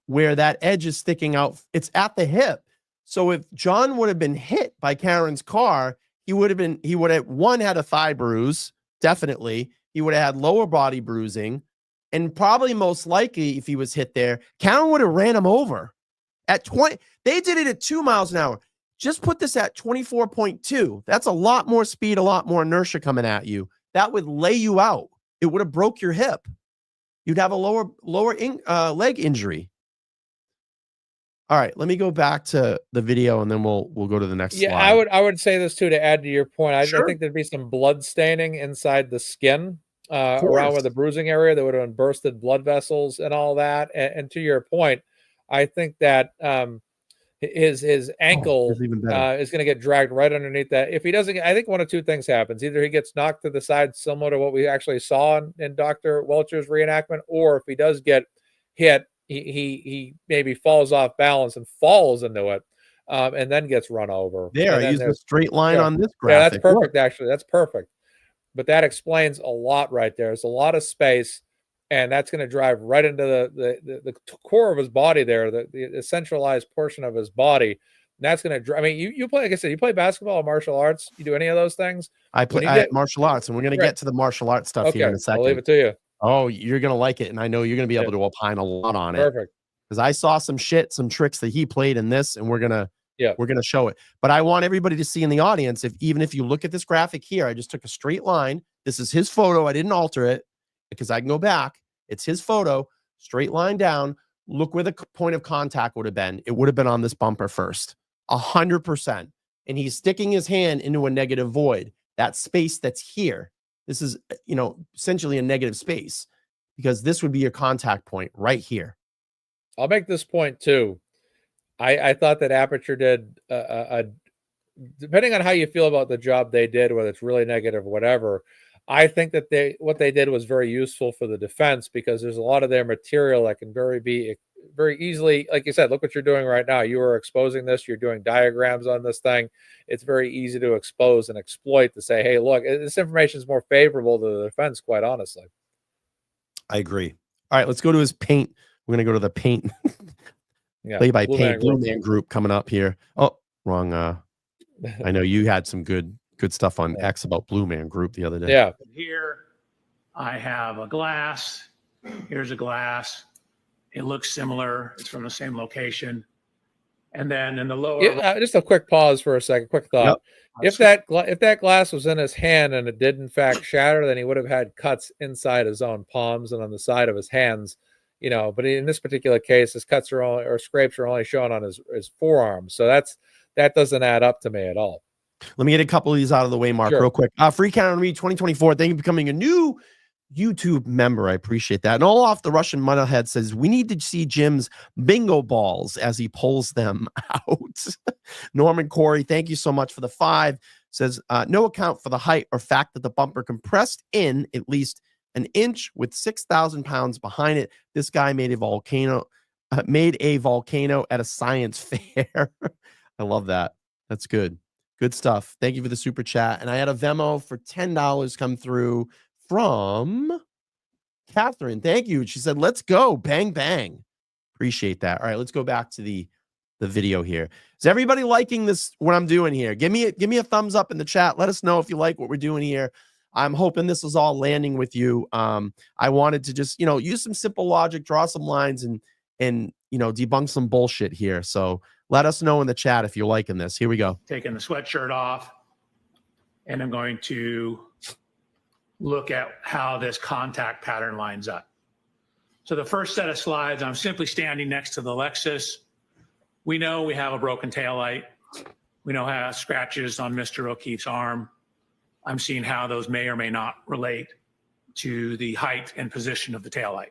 where that edge is sticking out. It's at the hip. So if John would have been hit by Karen's car, he would have one, had a thigh bruise, definitely. He would have had lower body bruising, and probably most likely, if he was hit there, Karen would have ran him over at 20. They did it at 2 miles an hour. Just put this at 24.2. That's a lot more speed, a lot more inertia coming at you. That would lay you out. It would have broke your hip. You'd have a lower leg injury. All right, let me go back to the video and then we'll go to the next Yeah, slide. I would say this too to add to your point. I Sure. think there'd be some blood staining inside the skin Of around course. where the bruising area. There would have been bursted blood vessels and all that. And to your point, I think that his ankle It's even better. is going to get dragged right underneath that. If he doesn't, I think one of two things happens: either he gets knocked to the side, similar to what we actually saw in Dr. Welcher's reenactment, or if he does get hit, he maybe falls off balance and falls into it, and then gets run over. There, And I then used a there's straight line yeah, on this yeah, that's graphic. perfect. Look. Actually, that's perfect. But that explains a lot right there. It's a lot of space, and that's going to drive right into the core of his body there, the centralized portion of his body. And that's going to drive. I mean, you play, like I said, you play basketball or martial arts. You do any of those things? I play martial arts, and we're going to Right. get to the martial arts stuff here in a second. I'll leave it to you. Oh, you're going to like it, and I know you're going to be able to opine a lot on it. Perfect. Because I saw some tricks that he played in this, and we're gonna show it. But I want everybody to see in the audience, even if you look at this graphic here, I just took a straight line. This is his photo. I didn't alter it because I can go back. It's his photo, straight line down. Look where the point of contact would have been. It would have been on this bumper first, 100%. And he's sticking his hand into a negative void. That space that's here. This is, essentially a negative space because this would be your contact point right here. I'll make this point too. I thought that Aperture did depending on how you feel about the job they did, whether it's really negative or whatever. I think that what they did was very useful for the defense because there's a lot of their material that can be very easily, like you said, look what you're doing right now. You are exposing this. You're doing diagrams on this thing. It's very easy to expose and exploit to say, hey, look, this information is more favorable to the defense, quite honestly. I agree. All right, let's go to his paint. We're going to go to the paint. Play by paint. Blue Man Group coming up here. Oh, wrong. I know you had some good stuff on X about Blue Man Group the other day. Yeah. Here I have a glass. Here's a glass. It looks similar. It's from the same location. And then in the lower, just a quick pause for a second. Quick thought. Yep. If that glass was in his hand and it did in fact shatter, then he would have had cuts inside his own palms and on the side of his hands. But in this particular case, his cuts or scrapes are only shown on his forearm. So that doesn't add up to me at all. Let me get a couple of these out of the way, Mark, real quick. Free Karen Reed 2024. Thank you for becoming a new YouTube member. I appreciate that. And all off the Russian Muddlehead says, we need to see Jim's bingo balls as he pulls them out. Norman Corey, thank you so much for the 5. Says, no account for the height or fact that the bumper compressed in at least an inch with 6,000 pounds behind it. This guy made a volcano at a science fair. I love that. That's good. Good stuff. Thank you for the super chat. And I had a Venmo for $10 come through from Catherine. Thank you. She said, let's go. Bang, bang. Appreciate that. All right, let's go back to the video here. Is everybody liking this, what I'm doing here? Give me a thumbs up in the chat. Let us know if you like what we're doing here. I'm hoping this is all landing with you. I wanted to just, use some simple logic, draw some lines and debunk some bullshit here. So let us know in the chat if you're liking this. Here we go. Taking the sweatshirt off, and I'm going to look at how this contact pattern lines up. So the first set of slides, I'm simply standing next to the Lexus. We know we have a broken taillight. We know how scratches on Mr. O'Keefe's arm. I'm seeing how those may or may not relate to the height and position of the taillight.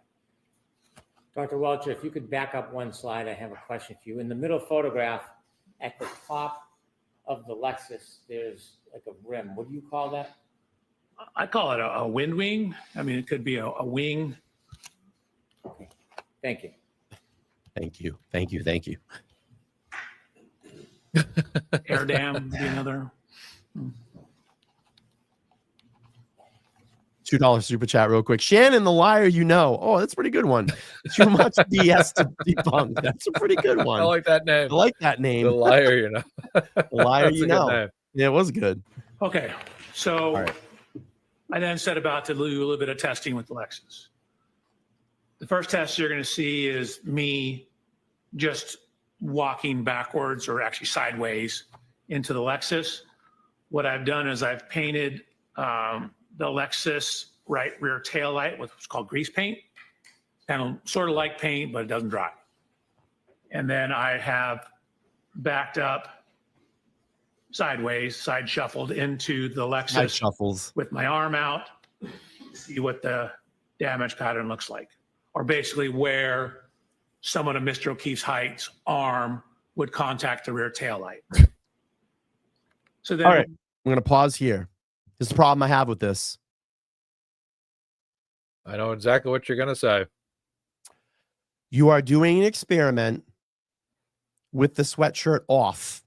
Dr. Welcher, if you could back up one slide, I have a question for you. In the middle photograph, at the top of the Lexus, there's like a rim. What do you call that? I call it a wind wing. I mean, it could be a wing. Okay. Thank you. Thank you. Thank you. Thank you. Air dam would be another. $2 super chat real quick. Shannon, the liar, Oh, that's a pretty good one. Too much BS to debunk. That's a pretty good one. I like that name. I like that name. The liar, The liar, Yeah, it was good. Okay, so I then set about to do a little bit of testing with the Lexus. The first test you're going to see is me just walking backwards or actually sideways into the Lexus. What I've done is I've painted the Lexus right rear tail light with what's called grease paint. And sort of like paint, but it doesn't dry. And then I have backed up sideways, side shuffled into the Lexus Side shuffles. with my arm out, see what the damage pattern looks like. Or basically where someone of Mr. O'Keefe's height's arm would contact the rear tail light. So then, All right, I'm going to pause here. This is the problem I have with this. I know exactly what you're going to say. You are doing an experiment with the sweatshirt off.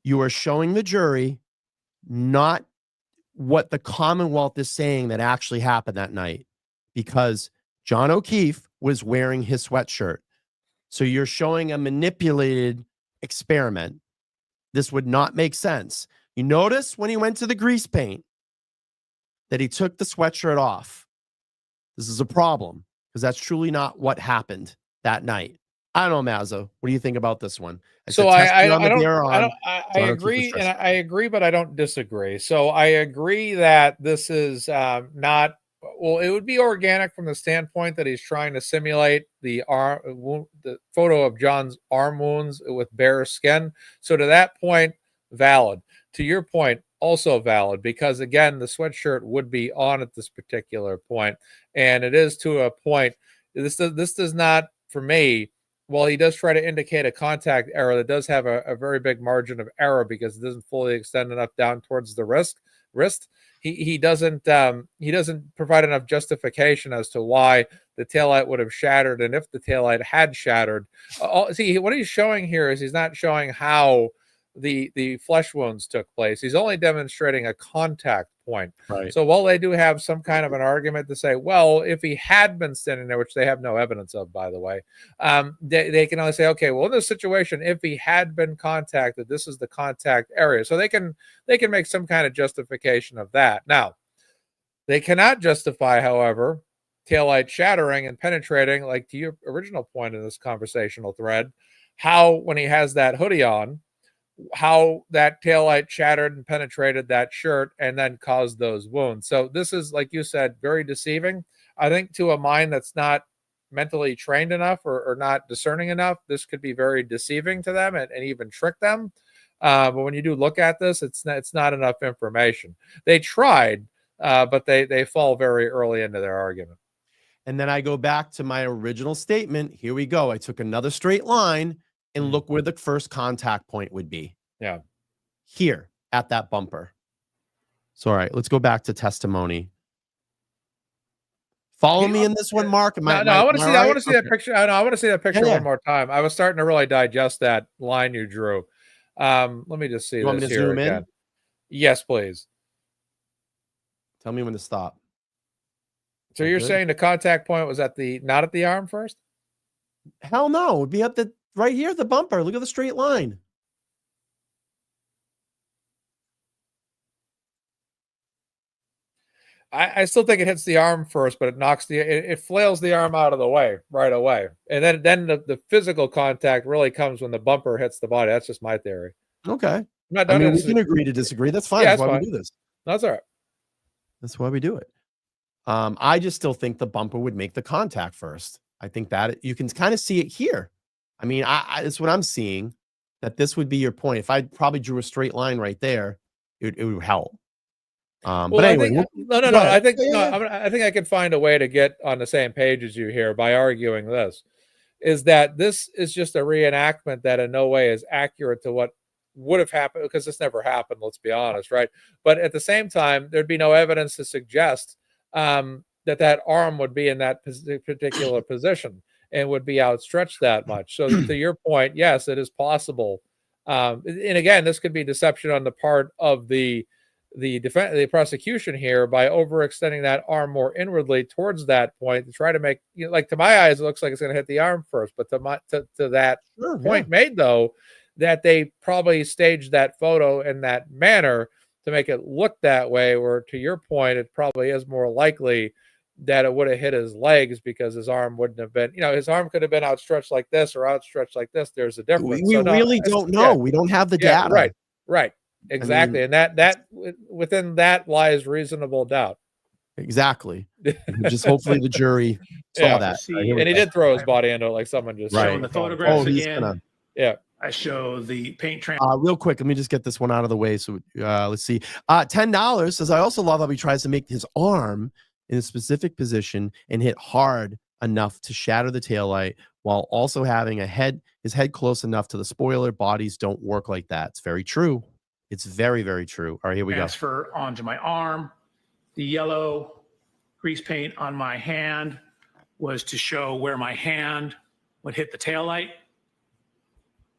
You are showing the jury not what the Commonwealth is saying that actually happened that night, because John O'Keefe was wearing his sweatshirt. So you're showing a manipulated experiment. This would not make sense. You notice when he went to the grease paint that he took the sweatshirt off. This is a problem because that's truly not what happened that night. I don't know, Mazza. What do you think about this one? I agree, and I agree, but I don't disagree. So I agree that this is not. Well, it would be organic from the standpoint that he's trying to simulate the photo of John's arm wounds with bare skin. So to that point, valid. To your point, also valid, because again, the sweatshirt would be on at this particular point, and it is to a point. This does not, for me. Well, he does try to indicate a contact error that does have a very big margin of error because it doesn't fully extend enough down towards the wrist. He doesn't provide enough justification as to why the taillight would have shattered, and if the taillight had shattered. See, what he's showing here is he's not showing how the flesh wounds took place. He's only demonstrating a contact point. Right. So while they do have some kind of an argument to say, well, if he had been standing there, which they have no evidence of, by the way, they can only say, okay, well, in this situation, if he had been contacted, this is the contact area. So they can make some kind of justification of that. Now, they cannot justify, however, taillight shattering and penetrating, like to your original point in this conversational thread, how when he has that hoodie on, how that taillight shattered and penetrated that shirt and then caused those wounds. So this is, like you said, very deceiving. I think to a mind that's not mentally trained enough or not discerning enough, this could be very deceiving to them and even trick them. But when you do look at this, it's not enough information. They tried, but they fall very early into their argument. And then I go back to my original statement. Here we go. I took another straight line and look where the first contact point would be. Yeah. Here at that bumper. So, all right, let's go back to testimony. Follow me in this one, Mark. I want to see that picture. I want to see that picture one more time. I was starting to really digest that line you drew. Let me just see this here again. Yes, please. Tell me when to stop. So you're saying the contact point was not at the arm first? Hell no. It would be at the right here, the bumper. Look at the straight line. I still think it hits the arm first, but it flails the arm out of the way right away. And then the physical contact really comes when the bumper hits the body. That's just my theory. Okay. We can agree to disagree. That's fine. Yeah, that's why we do this. That's all right. That's why we do it. I just still think the bumper would make the contact first. I think that you can kind of see it here. I mean, it's what I'm seeing, that this would be your point. If I probably drew a straight line right there, it would help. But anyway, I think I could find a way to get on the same page as you here by arguing this, is that this is just a reenactment that in no way is accurate to what would have happened, because this never happened, let's be honest, right? But at the same time, there'd be no evidence to suggest that arm would be in that particular position and would be outstretched that much. So to your point, yes, it is possible. And again, this could be deception on the part of the prosecution here by overextending that arm more inwardly towards that point to try to make, like, to my eyes, it looks like it's going to hit the arm first. But to that point made, though, that they probably staged that photo in that manner to make it look that way, where to your point, it probably is more likely that it would have hit his legs, because his arm wouldn't have been, his arm could have been outstretched like this or outstretched like this. There's a difference. We really don't know. We don't have the data. Right. Exactly. And that within that lies reasonable doubt. Exactly. Just hopefully the jury saw that. See, All right, here we And he go. did throw his body into it, like someone just Right. Showing the photographs Oh, he's again. gonna. Yeah. I show the paint Real quick, let me just get this one out of the way. So let's see. $10 says, I also love how he tries to make his arm in a specific position and hit hard enough to shatter the taillight while also having his head close enough to the spoiler. Bodies don't work like that. It's very true. It's very, very true. All right, here we go. transfer onto my arm. The yellow grease paint on my hand was to show where my hand would hit the taillight.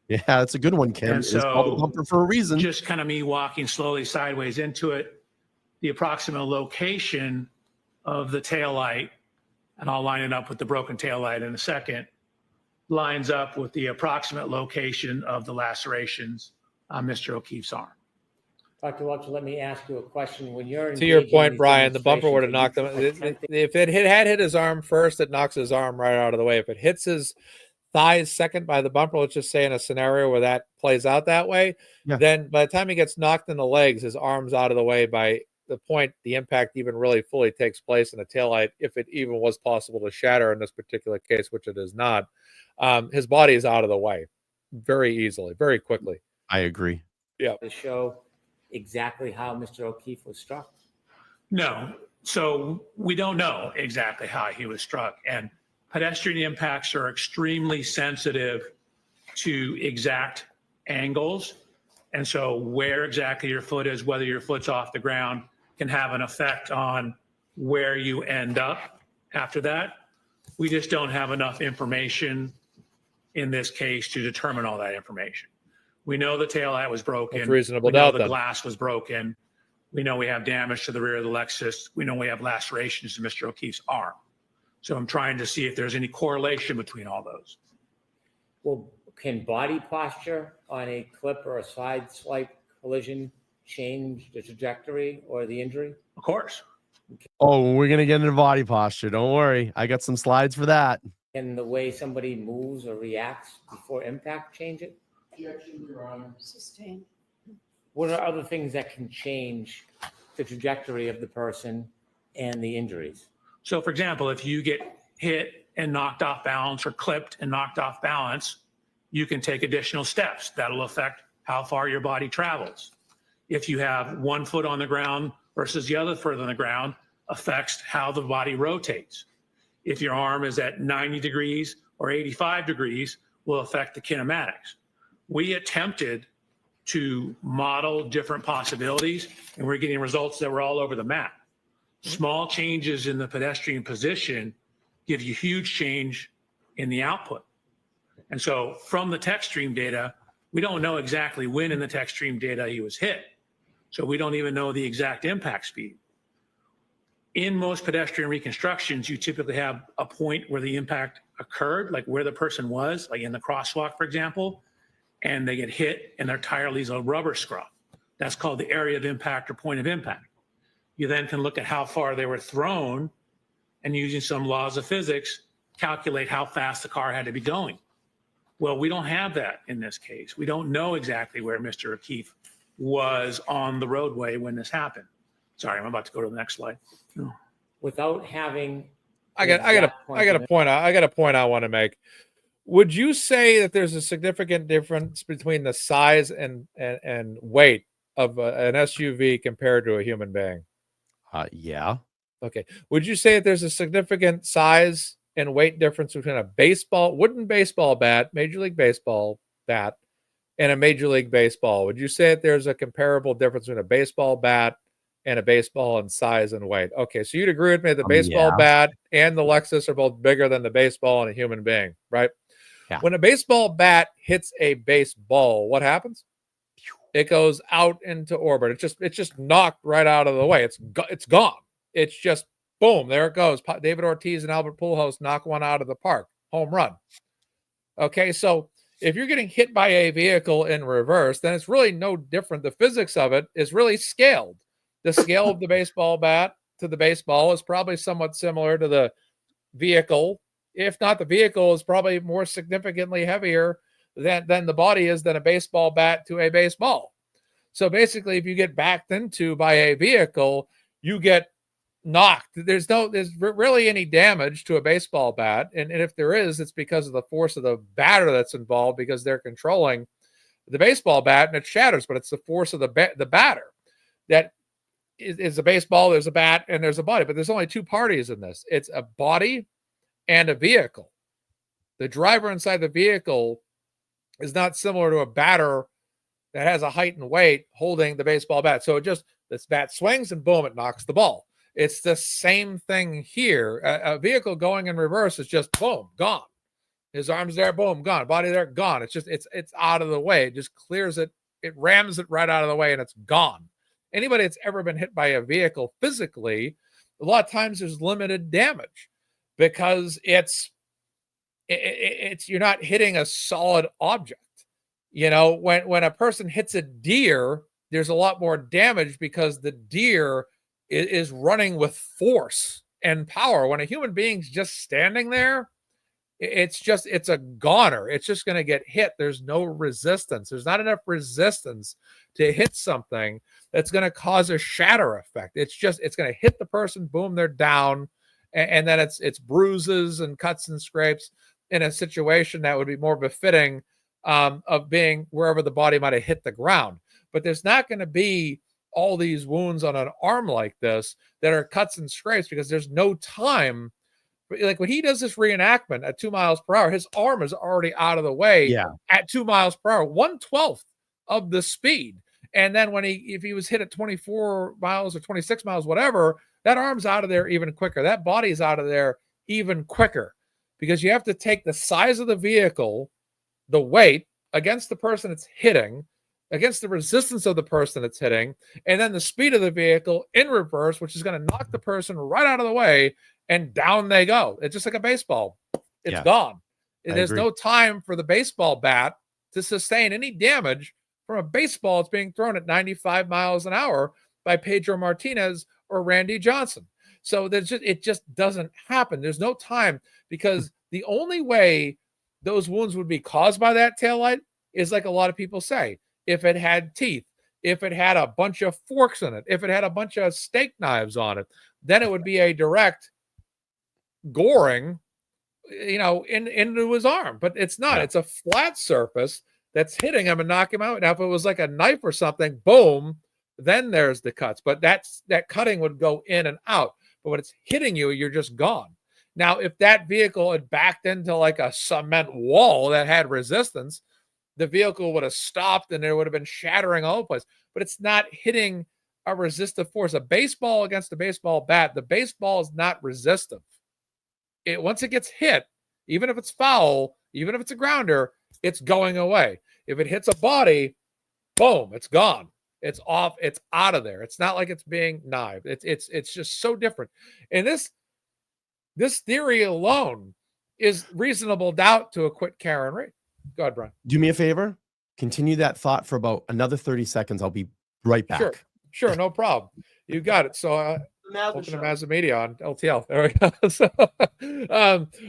Yeah, that's a good one, Ken. And It's called a bumper for a reason. Just kind of me walking slowly sideways into it. The approximate location of the taillight, and I'll line it up with the broken taillight in a second, lines up with the approximate location of the lacerations on Mr. O'Keefe's arm. Dr. Welcher, let me ask you a question. When you're To your engaging in point, these Brian, the bumper would have knocked demonstrations, him. are you attempting- If it had hit his arm first, it knocks his arm right out of the way. If it hits his thighs second by the bumper, let's just say in a scenario where that plays out that way, then by the time he gets knocked in the legs, his arm's out of the way by the point the impact even really fully takes place in the taillight, if it even was possible to shatter in this particular case, which it is not. His body is out of the way very easily, very quickly. I agree. Yeah. To show exactly how Mr. O'Keefe was struck? No. So we don't know exactly how he was struck. And pedestrian impacts are extremely sensitive to exact angles. And so where exactly your foot is, whether your foot's off the ground, can have an effect on where you end up after that. We just don't have enough information in this case to determine all that information. We know the taillight was broken. That's reasonable We know doubt, the then. glass was broken. We know we have damage to the rear of the Lexus. We know we have lacerations to Mr. O'Keefe's arm. So I'm trying to see if there's any correlation between all those. Well, can body posture on a clip or a side swipe collision change the trajectory or the injury? Of course. Oh, we're going to get into body posture. Don't worry. I got some slides for that. Can the way somebody moves or reacts before impact change it? Objection, Your Honor. Sustained. What are other things that can change the trajectory of the person and the injuries? So for example, if you get hit and knocked off balance or clipped and knocked off balance, you can take additional steps. That'll affect how far your body travels. If you have one foot on the ground versus the other foot on the ground, affects how the body rotates. If your arm is at 90 degrees or 85 degrees, will affect the kinematics. We attempted to model different possibilities, and we're getting results that were all over the map. Small changes in the pedestrian position give you huge change in the output. And so from the tech stream data, we don't know exactly when in the tech stream data he was hit. So we don't even know the exact impact speed. In most pedestrian reconstructions, you typically have a point where the impact occurred, like where the person was, like in the crosswalk, for example, and they get hit and their tire leaves a rubber scrub. That's called the area of impact or point of impact. You then can look at how far they were thrown and using some laws of physics, calculate how fast the car had to be going. Well, we don't have that in this case. We don't know exactly where Mr. O'Keefe was on the roadway when this happened. Sorry, I'm about to go to the next slide. No. Without having, I got a point I want to make. Would you say that there's a significant difference between the size and weight of an SUV compared to a human being? Yeah. Okay. Would you say that there's a significant size and weight difference between a wooden baseball bat, Major League Baseball bat, and a Major League Baseball? Would you say that there's a comparable difference between a baseball bat and a baseball in size and weight? Okay, so you'd agree with me the baseball bat and the Lexus are both bigger than the baseball and a human being, right? Yeah. When a baseball bat hits a baseball, what happens? It goes out into orbit. It's just knocked right out of the way. It's gone. It's just boom, there it goes. David Ortiz and Albert Pujols knock one out of the park. Home run. Okay, so if you're getting hit by a vehicle in reverse, then it's really no different. The physics of it is really scaled. The scale of the baseball bat to the baseball is probably somewhat similar to the vehicle. If not, the vehicle is probably more significantly heavier than the body is than a baseball bat to a baseball. So basically, if you get backed into by a vehicle, you get knocked. There's really any damage to a baseball bat. And if there is, it's because of the force of the batter that's involved, because they're controlling the baseball bat and it shatters, but it's the force of the batter that is a baseball. There's a bat and there's a body, but there's only two parties in this. It's a body and a vehicle. The driver inside the vehicle is not similar to a batter that has a height and weight holding the baseball bat. So this bat swings and boom, it knocks the ball. It's the same thing here. A vehicle going in reverse is just boom, gone. His arm's there, boom, gone. Body there, gone. It's just, it's out of the way. It just clears it. It rams it right out of the way and it's gone. Anybody that's ever been hit by a vehicle physically, a lot of times there's limited damage because it's you're not hitting a solid object. You know, when a person hits a deer, there's a lot more damage because the deer is running with force and power. When a human being's just standing there, it's a goner. It's just going to get hit. There's no resistance. There's not enough resistance to hit something that's going to cause a shatter effect. It's going to hit the person, boom, they're down, and then it's bruises and cuts and scrapes in a situation that would be more befitting of being wherever the body might have hit the ground. But there's not going to be all these wounds on an arm like this that are cuts and scrapes because there's no time. Like when he does this reenactment at 2 miles per hour, his arm is already out of the way at 2 miles per hour, 1/12 of the speed. And then if he was hit at 24 miles or 26 miles, whatever, that arm's out of there even quicker. That body's out of there even quicker because you have to take the size of the vehicle, the weight against the person it's hitting, against the resistance of the person it's hitting, and then the speed of the vehicle in reverse, which is going to knock the person right out of the way, and down they go. It's just like a baseball. It's gone. There's no time for the baseball bat to sustain any damage from a baseball that's being thrown at 95 miles an hour by Pedro Martinez or Randy Johnson. So it just doesn't happen. There's no time because the only way those wounds would be caused by that taillight is like a lot of people say, if it had teeth, if it had a bunch of forks in it, if it had a bunch of steak knives on it, then it would be a direct goring, into his arm. But it's not. It's a flat surface that's hitting him and knocking him out. Now, if it was like a knife or something, boom, then there's the cuts. But that cutting would go in and out. But when it's hitting you, you're just gone. Now, if that vehicle had backed into like a cement wall that had resistance, the vehicle would have stopped and there would have been shattering all over the place. But it's not hitting a resistive force. A baseball against a baseball bat, the baseball is not resistive. Once it gets hit, even if it's foul, even if it's a grounder, it's going away. If it hits a body, boom, it's gone. It's off. It's out of there. It's not like it's being knifed. It's just so different. And this theory alone is reasonable doubt to acquit Karen Read. Go ahead, Brian. Do me a favor. Continue that thought for about another 30 seconds. I'll be right back. Sure, no problem. You got it. So open to MazzaMedia on LTL. There we go. So,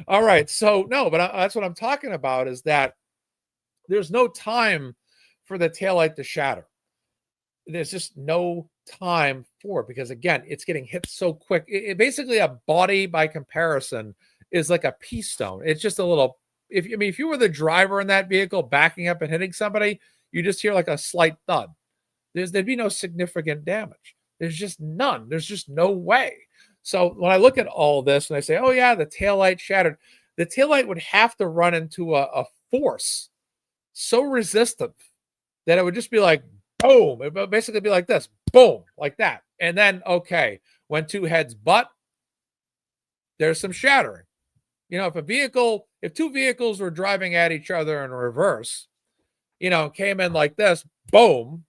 all right. So no, but that's what I'm talking about is that there's no time for the taillight to shatter. There's just no time for it because again, it's getting hit so quick. Basically a body by comparison is like a pea stone. It's just a little, if you were the driver in that vehicle backing up and hitting somebody, you just hear like a slight thud. There'd be no significant damage. There's just none. There's just no way. So when I look at all this and I say, oh yeah, the taillight shattered, the taillight would have to run into a force so resistant that it would just be like, boom. It would basically be like this, boom, like that. And then, okay, when two heads butt, there's some shattering. If two vehicles were driving at each other in reverse, came in like this, boom,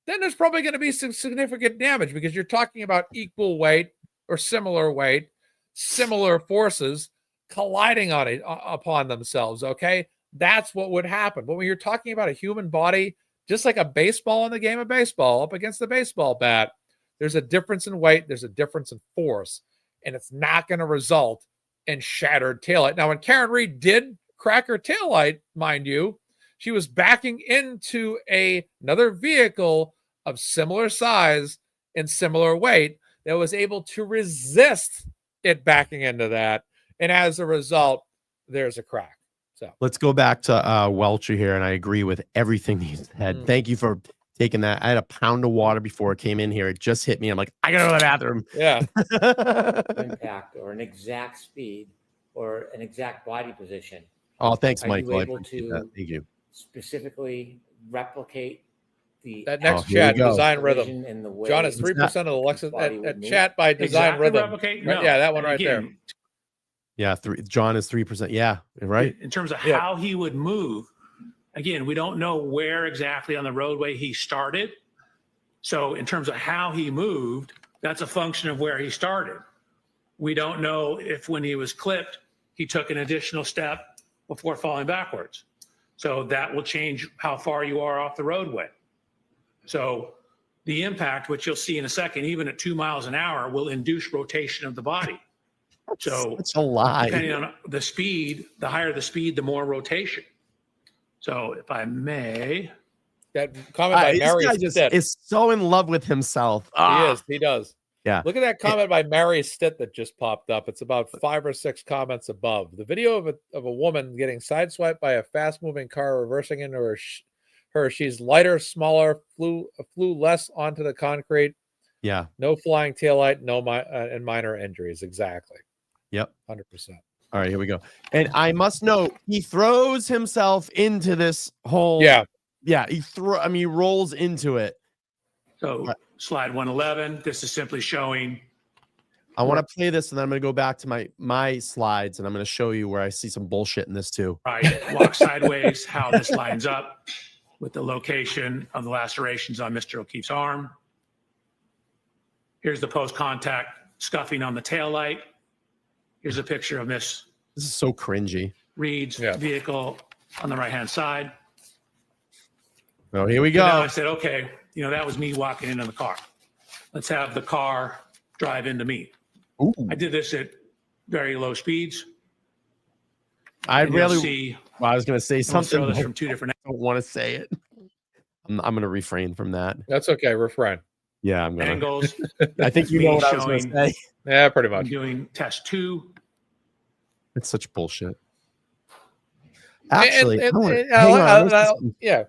then there's probably going to be some significant damage because you're talking about equal weight or similar weight, similar forces colliding upon themselves. Okay. That's what would happen. But when you're talking about a human body, just like a baseball in the game of baseball up against the baseball bat, there's a difference in weight. There's a difference in force, and it's not going to result in shattered taillight. Now, when Karen Read did crack her taillight, mind you, she was backing into another vehicle of similar size and similar weight that was able to resist it backing into that. And as a result, there's a crack. So let's go back to Welcher here, and I agree with everything he said. Thank you for taking that. I had a pound of water before it came in here. It just hit me. I'm like, I gotta go to the bathroom. Yeah. Impact or an exact speed or an exact body position. Oh, thanks, Are Michael. you I able appreciate to that. Thank you. specifically replicate that next here we chat, go. design rhythm. in the way John is 3% of the Lexus at chat by design Exactly rhythm. replicate? Right, No. yeah, that one And right there. again, Yeah, John is 3%. Yeah, right. In terms of how he would move, again, we don't know where exactly on the roadway he started. So in terms of how he moved, that's a function of where he started. We don't know if when he was clipped, he took an additional step before falling backwards. So that will change how far you are off the roadway. So the impact, which you'll see in a second, even at 2 miles an hour, will induce rotation of the body. So It's a lie. depending on the speed, the higher the speed, the more rotation. So if I may. That comment by This Mary guy just Stitt. is so in love with himself. He is. He does. Yeah. Look at that comment by Mary Stitt that just popped up. It's about 5 or 6 comments above. The video of a woman getting sideswiped by a fast-moving car reversing into her. She's lighter, smaller, flew less onto the concrete. Yeah. No flying taillight, and minor injuries. Exactly. Yep. 100%. All right, here we go. And I must note, he throws himself into this whole. Yeah. Yeah. He rolls into it. So slide 111, this is simply showing. I want to play this, and then I'm going to go back to my slides, and I'm going to show you where I see some bullshit in this too. Right, walk sideways, how this lines up with the location of the lacerations on Mr. O'Keefe's arm. Here's the post-contact scuffing on the taillight. Here's a picture of Miss This is so cringy. Reed's vehicle on the right-hand side. Oh, here we go. So now I said, okay, that was me walking into the car. Let's have the car drive into me. Ooh. I did this at very low speeds. I And you'll really. see. Well, I was going to say I'll something. show this from 2 different. I don't want to say it. I'm going to refrain from that. That's okay. Refrain. Yeah, I'm going to. Angles. I think you know what I was going to say. Yeah, pretty I'm much. doing test 2. It's such bullshit. Actually, And- hang and- on, let's just- yeah.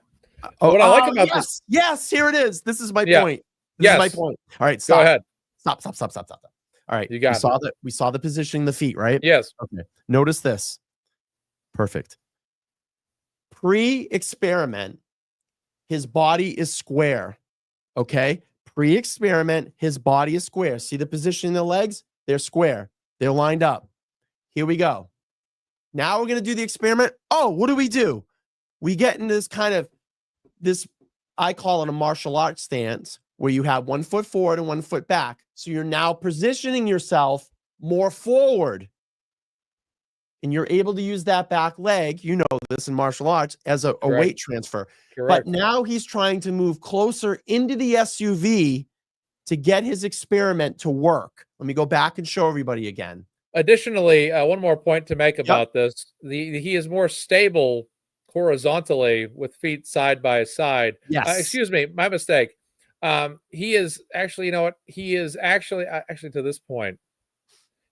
What I like about yes, this. Yes, here it is. This is my Yeah. point. This is my Yes. point. All right, stop. Go ahead. Stop. All right, You got it. we saw the positioning the feet, right? Yes. Okay. Notice this. Perfect. Pre-experiment, his body is square. Okay. Pre-experiment, his body is square. See the position in the legs? They're square. They're lined up. Here we go. Now we're going to do the experiment. Oh, what do? We get into this, I call it a martial arts stance, where you have 1 foot forward and 1 foot back. So you're now positioning yourself more forward. And you're able to use that back leg, this in martial arts, as a weight transfer. Correct. But now he's trying to move closer into the SUV to get his experiment to work. Let me go back and show everybody again. Additionally, one more point to make about this. He is more stable horizontally with feet side by side. Yes. Excuse me, my mistake. He is actually, he is actually to this point,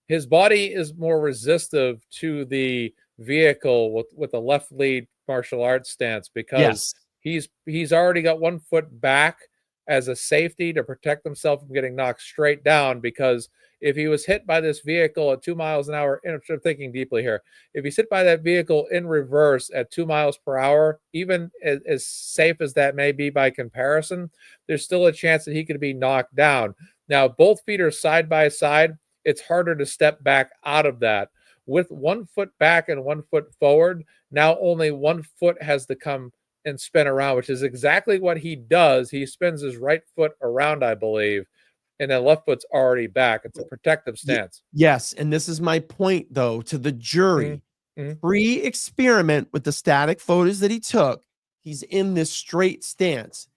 his body is more resistive to the vehicle with the left lead martial arts stance because he's already got 1 foot back as a safety to protect himself from getting knocked straight down. Because if he was hit by this vehicle at 2 miles an hour, and I'm thinking deeply here, if he's hit by that vehicle in reverse at 2 miles per hour, even as safe as that may be by comparison, there's still a chance that he could be knocked down. Now, both feet are side by side. It's harder to step back out of that. With 1 foot back and 1 foot forward, now only 1 foot has to come and spin around, which is exactly what he does. He spins his right foot around, I believe, and then left foot's already back. It's a protective stance. Yes, and this is my point, though, to the jury. Pre-experiment with the static photos that he took, he's in this straight stance.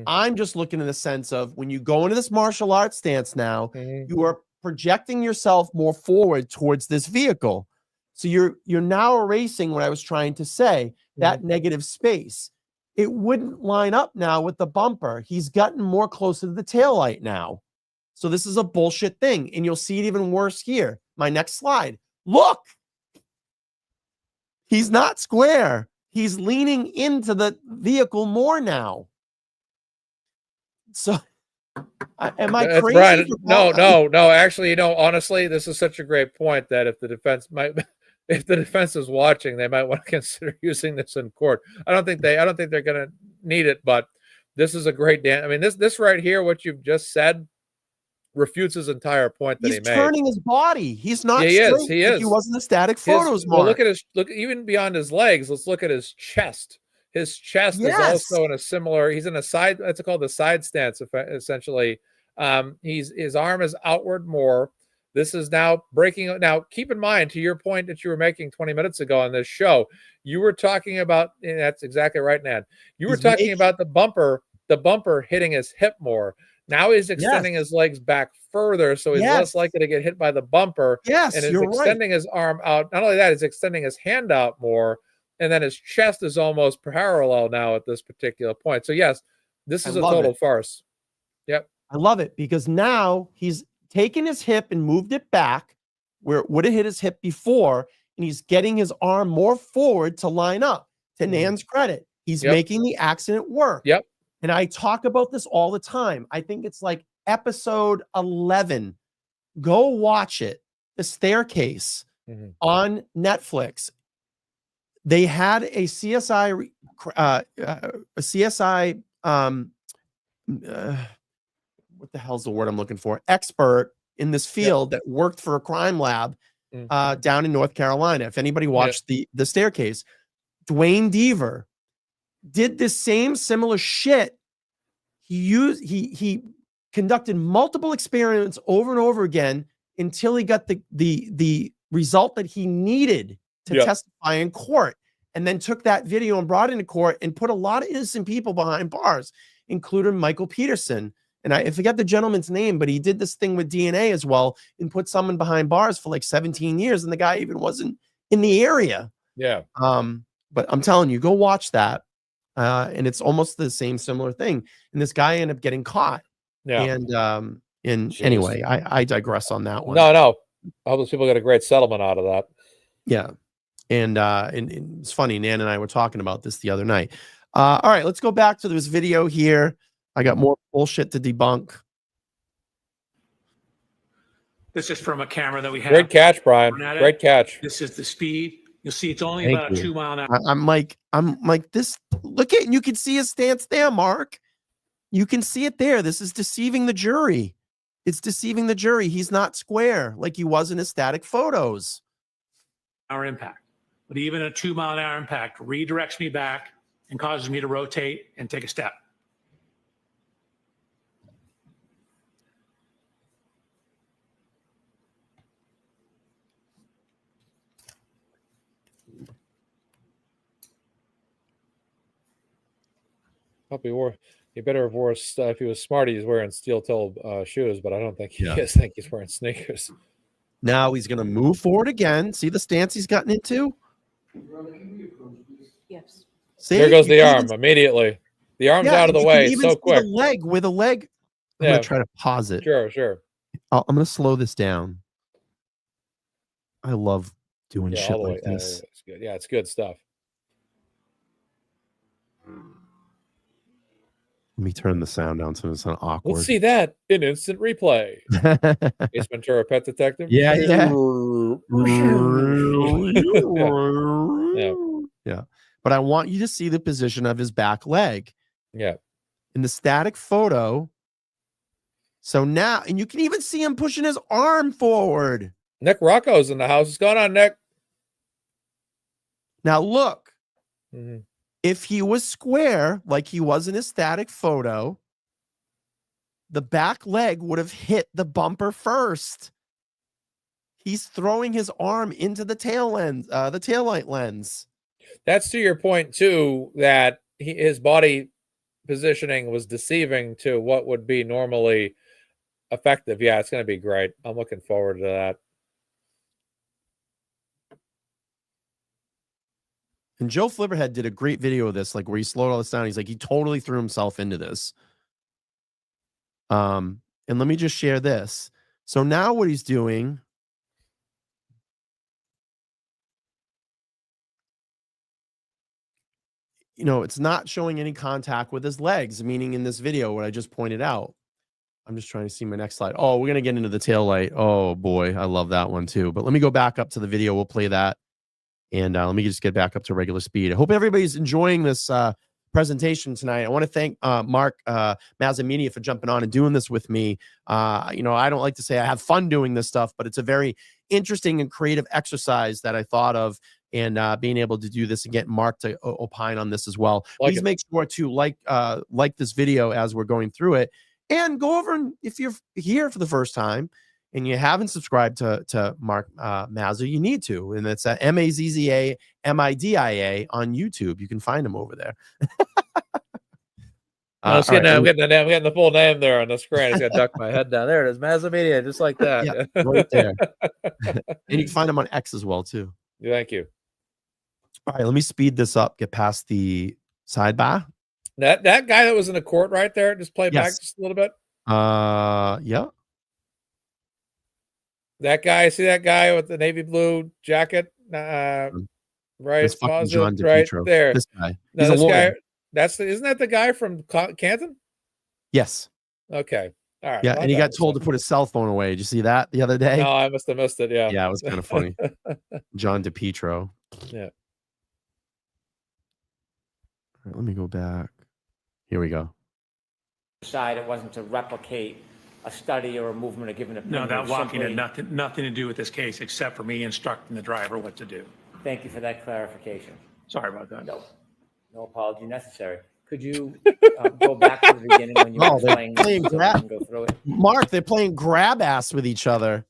I'm just looking in the sense of when you go into this martial arts stance now, you are projecting yourself more forward towards this vehicle. So you're now erasing what I was trying to say, that negative space. It wouldn't line up now with the bumper. He's gotten more closer to the taillight now. So this is a bullshit thing. And you'll see it even worse here. My next slide. Look. He's not square. He's leaning into the vehicle more now. So am I crazy? Brian, no. Actually, honestly, this is such a great point that if the defense is watching, they might want to consider using this in court. I don't think they're going to need it, but this is a great I mean, this right here, what you've just said, refutes his entire point that he made. He's turning his body. He's not He straight. is. He is. He wasn't a static photos. Well, look even beyond his legs. Let's look at his chest. His chest is also in a similar. He's in a side. That's called the side stance. Essentially, his arm is outward more. This is now breaking. Now, keep in mind, to your point that you were making 20 minutes ago on this show, you were talking about. And that's exactly right, Nan. You were talking about the bumper hitting his hip more. Now he's extending his legs back further, so he's less likely to get hit by the bumper. Yes, and is extending his arm out. Not only that, he's extending his hand out more, and then his chest is almost parallel now at this particular point. So yes, this is a total farce. Yep, I love it because now he's taken his hip and moved it back where it would have hit his hip before, and he's getting his arm more forward to line up. To Nan's credit, he's making the accident work. Yep. And I talk about this all the time. I think it's like episode 11. Go watch it. The Staircase on Netflix. They had a CSI, what the hell's the word I'm looking for? Expert in this field that worked for a crime lab down in North Carolina. If anybody watched the Staircase, Dwayne Deaver did the same similar shit. He conducted multiple experiments over and over again until he got the result that he needed to testify in court, and then took that video and brought it into court and put a lot of innocent people behind bars, including Michael Peterson. And I forget the gentleman's name, but he did this thing with DNA as well and put someone behind bars for like 17 years, and the guy even wasn't in the area. Yeah. But I'm telling you, go watch that. And it's almost the same similar thing. And this guy ended up getting caught. Yeah. And anyway, I digress on that one. No. All those people got a great settlement out of that. Yeah. And it's funny. Nan and I were talking about this the other night. All right, let's go back to this video here. I got more bullshit to debunk. This is from a camera that we have. Great catch, Brian. Great catch. This is the speed. You'll see it's only about a 2 mile an hour. I'm like this. Look at, you can see his stance there, Mark. You can see it there. This is deceiving the jury. It's deceiving the jury. He's not square like he was in his static photos. Our impact, but even a 2 mile an hour impact redirects me back and causes me to rotate and take a step. He better have wore, if he was smart, he's wearing steel-toed shoes, but I don't think he is. I think he's wearing sneakers. Now he's going to move forward again. See the stance he's gotten into? Yes. See? There goes the arm immediately. The arm's out of the way so quick. With a leg. I'm going to try to pause it. Sure. I'm going to slow this down. I love doing shit like this. It's good. Yeah, it's good stuff. Let me turn the sound down so it's not awkward. Let's see that in instant replay. Ace Ventura, Pet Detective. Yeah. Yeah. But I want you to see the position of his back leg. Yeah. In the static photo. So now, and you can even see him pushing his arm forward. Nick Rocco's in the house. What's going on, Nick? Now look. If he was square, like he was in his static photo, the back leg would have hit the bumper first. He's throwing his arm into the tail lens, the taillight lens. That's to your point, too, that his body positioning was deceiving to what would be normally effective. Yeah, it's going to be great. I'm looking forward to that. And Joe Flipperhead did a great video of this, like where he slowed all this down. He's like, he totally threw himself into this. And let me just share this. So now what he's doing, it's not showing any contact with his legs, meaning in this video, what I just pointed out. I'm just trying to see my next slide. Oh, we're going to get into the tail light. Oh, boy. I love that one, too. But let me go back up to the video. We'll play that. And let me just get back up to regular speed. I hope everybody's enjoying this presentation tonight. I want to thank Mark MazzaMedia for jumping on and doing this with me. I don't like to say I have fun doing this stuff, but it's a very interesting and creative exercise that I thought of, and being able to do this and get Mark to opine on this as well. Please make sure to like this video as we're going through it, and go over, and if you're here for the first time and you haven't subscribed to Mark Mazza, you need to. And it's MazzaMedia on YouTube. You can find him over there. I'm getting the full name there on the screen. I just got to duck my head down. There it is, MazzaMedia, just like that. Yeah, right there. And you can find him on X as well, too. Thank you. All right, let me speed this up, get past the sidebar. That guy that was in the court right there, just play back just a little bit. Yeah. That guy, see that guy with the navy blue jacket? Right, That's fucking John right DePietro. there. This guy. No, He's a lawyer. Isn't that the guy from Canton? Yes. Okay. All right. Yeah, well, and he got told to put his cell phone away. Did you see that the other day? No, I must have missed it. Yeah. Yeah, it was kind of funny. John DePietro. Yeah. All right, let me go back. Here we go. Decide it wasn't to replicate a study or a movement or give an opinion. No, that walking simply- had nothing to do with this case except for me instructing the driver what to do. Thank you for that clarification. Sorry about that. No apology necessary. Could you go back to the beginning when you were explaining this so we can go through it? Mark, they're playing grab ass with each other.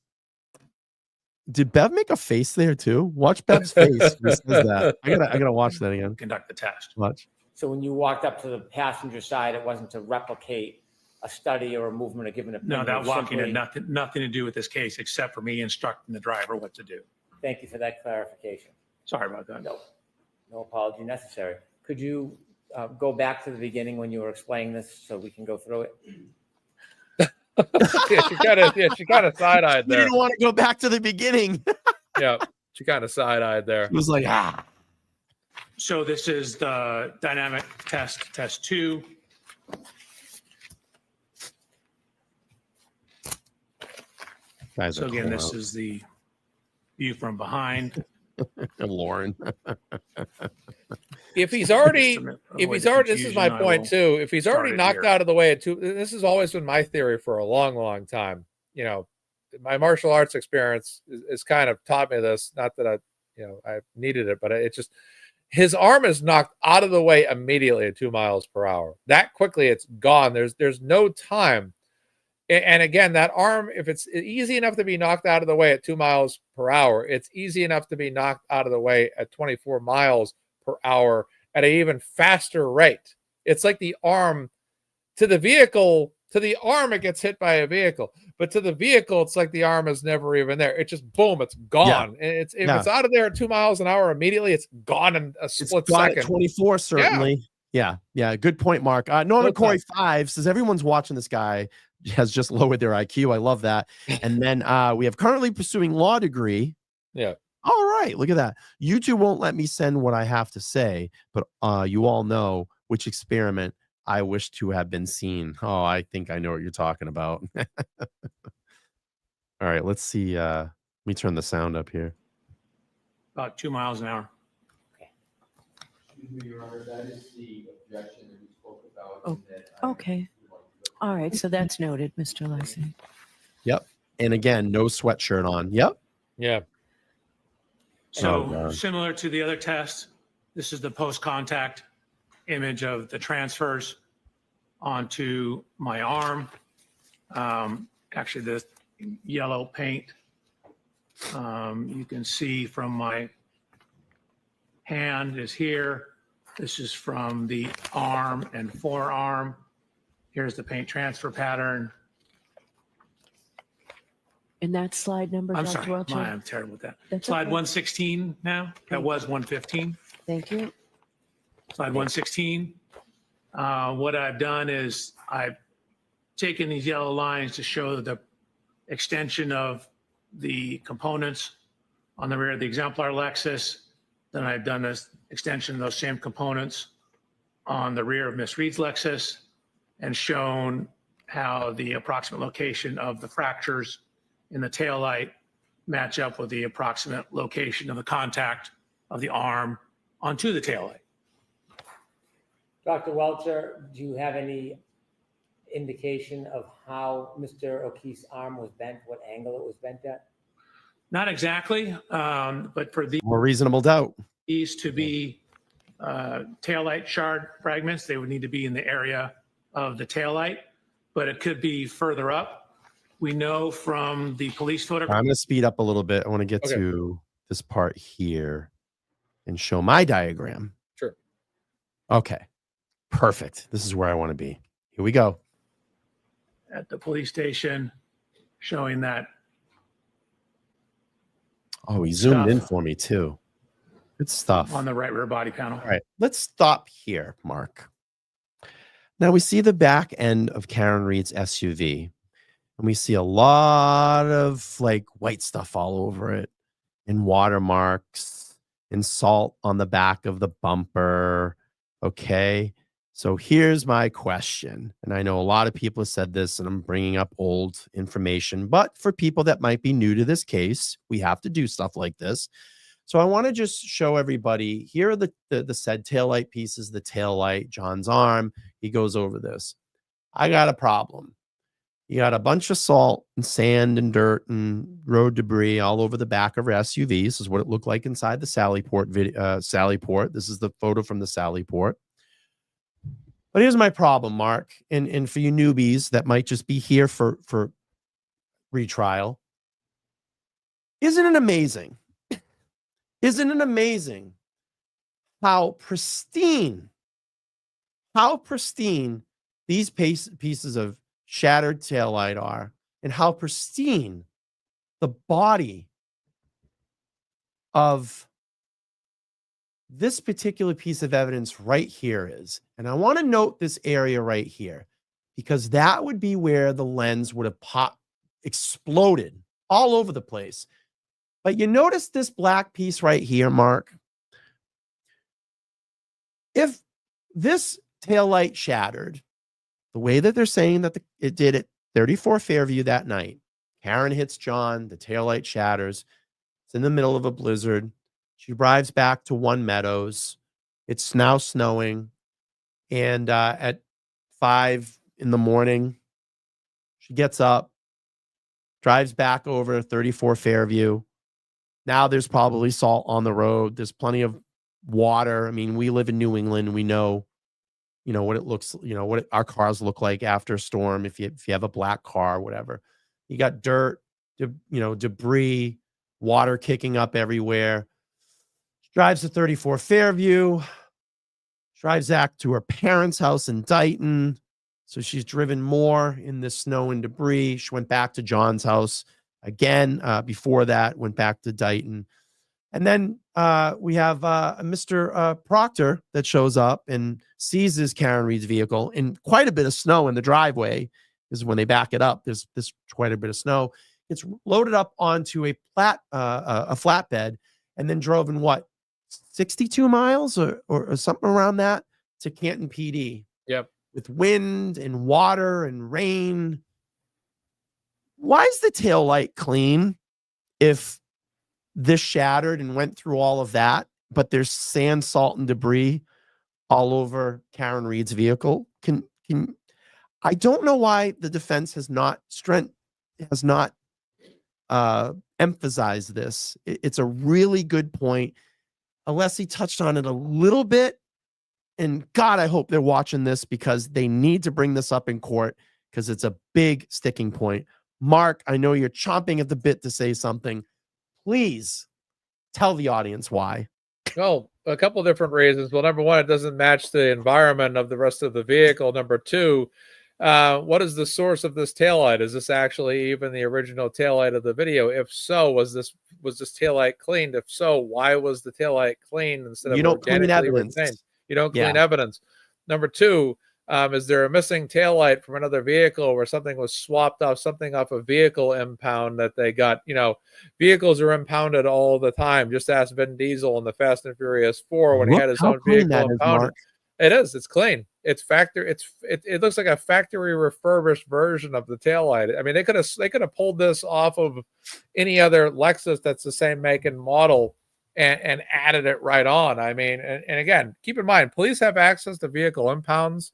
Did Bev make a face there too? Watch Bev's face. Who says that? I gotta watch that again. Conduct the test. Watch. So when you walked up to the passenger side, it wasn't to replicate a study or a movement or give an opinion. No, that walking simply- had nothing to do with this case except for me instructing the driver what to do. Thank you for that clarification. Sorry about that. No apology necessary. Could you go back to the beginning when you were explaining this so we can go through it? She kind of side-eyed there. You didn't want to go back to the beginning. Yeah, she kind of side-eyed there. It was like, ah. So this is the dynamic test 2. So again, this is the view from behind. Lauren. If he's already, this is my point too. If he's already knocked out of the way at 2, this has always been my theory for a long, long time. My martial arts experience is kind of taught me this. Not that I needed it, but it just, his arm is knocked out of the way immediately at 2 miles per hour. That quickly, it's gone. There's no time. And again, that arm, if it's easy enough to be knocked out of the way at 2 miles per hour, it's easy enough to be knocked out of the way at 24 miles per hour at an even faster rate. It's like the arm to the vehicle, to the arm, it gets hit by a vehicle, but to the vehicle, it's like the arm is never even there. It just, boom, it's gone. Yeah. And it's out of there at 2 miles an hour immediately, it's gone in a split second. At 24, certainly. Yeah. Good point, Mark. Norman Corey 5 says everyone's watching this guy has just lowered their IQ. I love that. And then we have currently pursuing law degree. Yeah. All right. Look at that. YouTube won't let me send what I have to say, but you all know which experiment I wish to have been seen. Oh, I think I know what you're talking about. All right. Let's see. Let me turn the sound up here. About 2 miles an hour. Your Honor, that is the objection that we spoke about. Okay. All right. So that's noted, Mr. Lexi. Yep. And again, no sweatshirt on. Yep. Yeah. So similar to the other test, this is the post-contact image of the transfers onto my arm. Actually, the yellow paint you can see from my hand is here. This is from the arm and forearm. Here's the paint transfer pattern. And that's slide number, I'm Dr. sorry, Welcher? I'm terrible with that. That's Slide okay. 116 now. That was 115. Thank you. Slide 116. What I've done is I taken these yellow lines to show the extension of the components on the rear of the exemplar Lexus. Then I've done this extension of those same components on the rear of Miss Reed's Lexus and shown how the approximate location of the fractures in the taillight match up with the approximate location of the contact of the arm onto the taillight. Dr. Welcher, do you have any indication of how Mr. O'Keefe's arm was bent, what angle it was bent at? Not exactly, but for More reasonable doubt. these to be taillight shard fragments, they would need to be in the area of the taillight, but it could be further up. We know from the police photograph. I'm going to speed up a little bit. I want to get to this part here and show my diagram. Sure. Okay. Perfect. This is where I want to be. Here we go. At the police station, showing that. Oh, he zoomed in for me too. Good stuff. On the right rear body panel. All right. Let's stop here, Mark. Now we see the back end of Karen Reed's SUV, and we see a lot of like white stuff all over it, and watermarks and salt on the back of the bumper. Okay. So here's my question. And I know a lot of people have said this, and I'm bringing up old information, but for people that might be new to this case, we have to do stuff like this. So I want to just show everybody, here are the said taillight pieces, the taillight, John's arm. He goes over this. I got a problem. You got a bunch of salt and sand and dirt and road debris all over the back of our SUV. This is what it looked like inside the Sallyport video. Sallyport. This is the photo from the Sallyport. But here's my problem, Mark, and for you newbies that might just be here for retrial. Isn't it amazing? Isn't it amazing how pristine these pieces of shattered taillight are, and how pristine the body of this particular piece of evidence right here is. And I want to note this area right here, because that would be where the lens would have exploded all over the place. But you notice this black piece right here, Mark? If this taillight shattered the way that they're saying that it did at 34 Fairview that night, Karen hits John, the taillight shatters. It's in the middle of a blizzard. She drives back to One Meadows. It's now snowing. And at 5 in the morning, she gets up, drives back over 34 Fairview. Now there's probably salt on the road. There's plenty of water. I mean, we live in New England. We know, what it looks, what our cars look like after a storm. If you have a black car, whatever, you got dirt, debris, water kicking up everywhere. Drives to 34 Fairview, drives back to her parents' house in Dighton. So she's driven more in the snow and debris. She went back to John's house again. Before that, went back to Dighton. And then we have Mr. Proctor that shows up and seizes Karen Reed's vehicle in quite a bit of snow in the driveway. Because when they back it up, there's quite a bit of snow. It's loaded up onto a flatbed, and then drove in 62 miles or something around that to Canton PD. Yep. With wind and water and rain. Why is the tail light clean if this shattered and went through all of that, but there's sand, salt, and debris all over Karen Reed's vehicle? I don't know why the defense has not emphasized this. It's a really good point. Alessi touched on it a little bit, and God, I hope they're watching this, because they need to bring this up in court, because it's a big sticking point. Mark, I know you're chomping at the bit to say something. Please tell the audience why. Well, a couple of different reasons. Well, number one, it doesn't match the environment of the rest of the vehicle. Number two, what is the source of this taillight? Is this actually even the original taillight of the video? If so, was this taillight cleaned? If so, why was the taillight cleaned instead of you don't clean evidence? Retained? You don't clean evidence. Number two, Is there a missing taillight from another vehicle where something was swapped off, something off a vehicle impound that they got? Vehicles are impounded all the time. Just ask Vin Diesel in the Fast and Furious 4 when he Look had his how own clean vehicle that is, impounded. Mark. It is. It's clean. It looks like a factory refurbished version of the taillight. I mean, they could have pulled this off of any other Lexus that's the same make and model and added it right on. I mean, and again, keep in mind, police have access to vehicle impounds.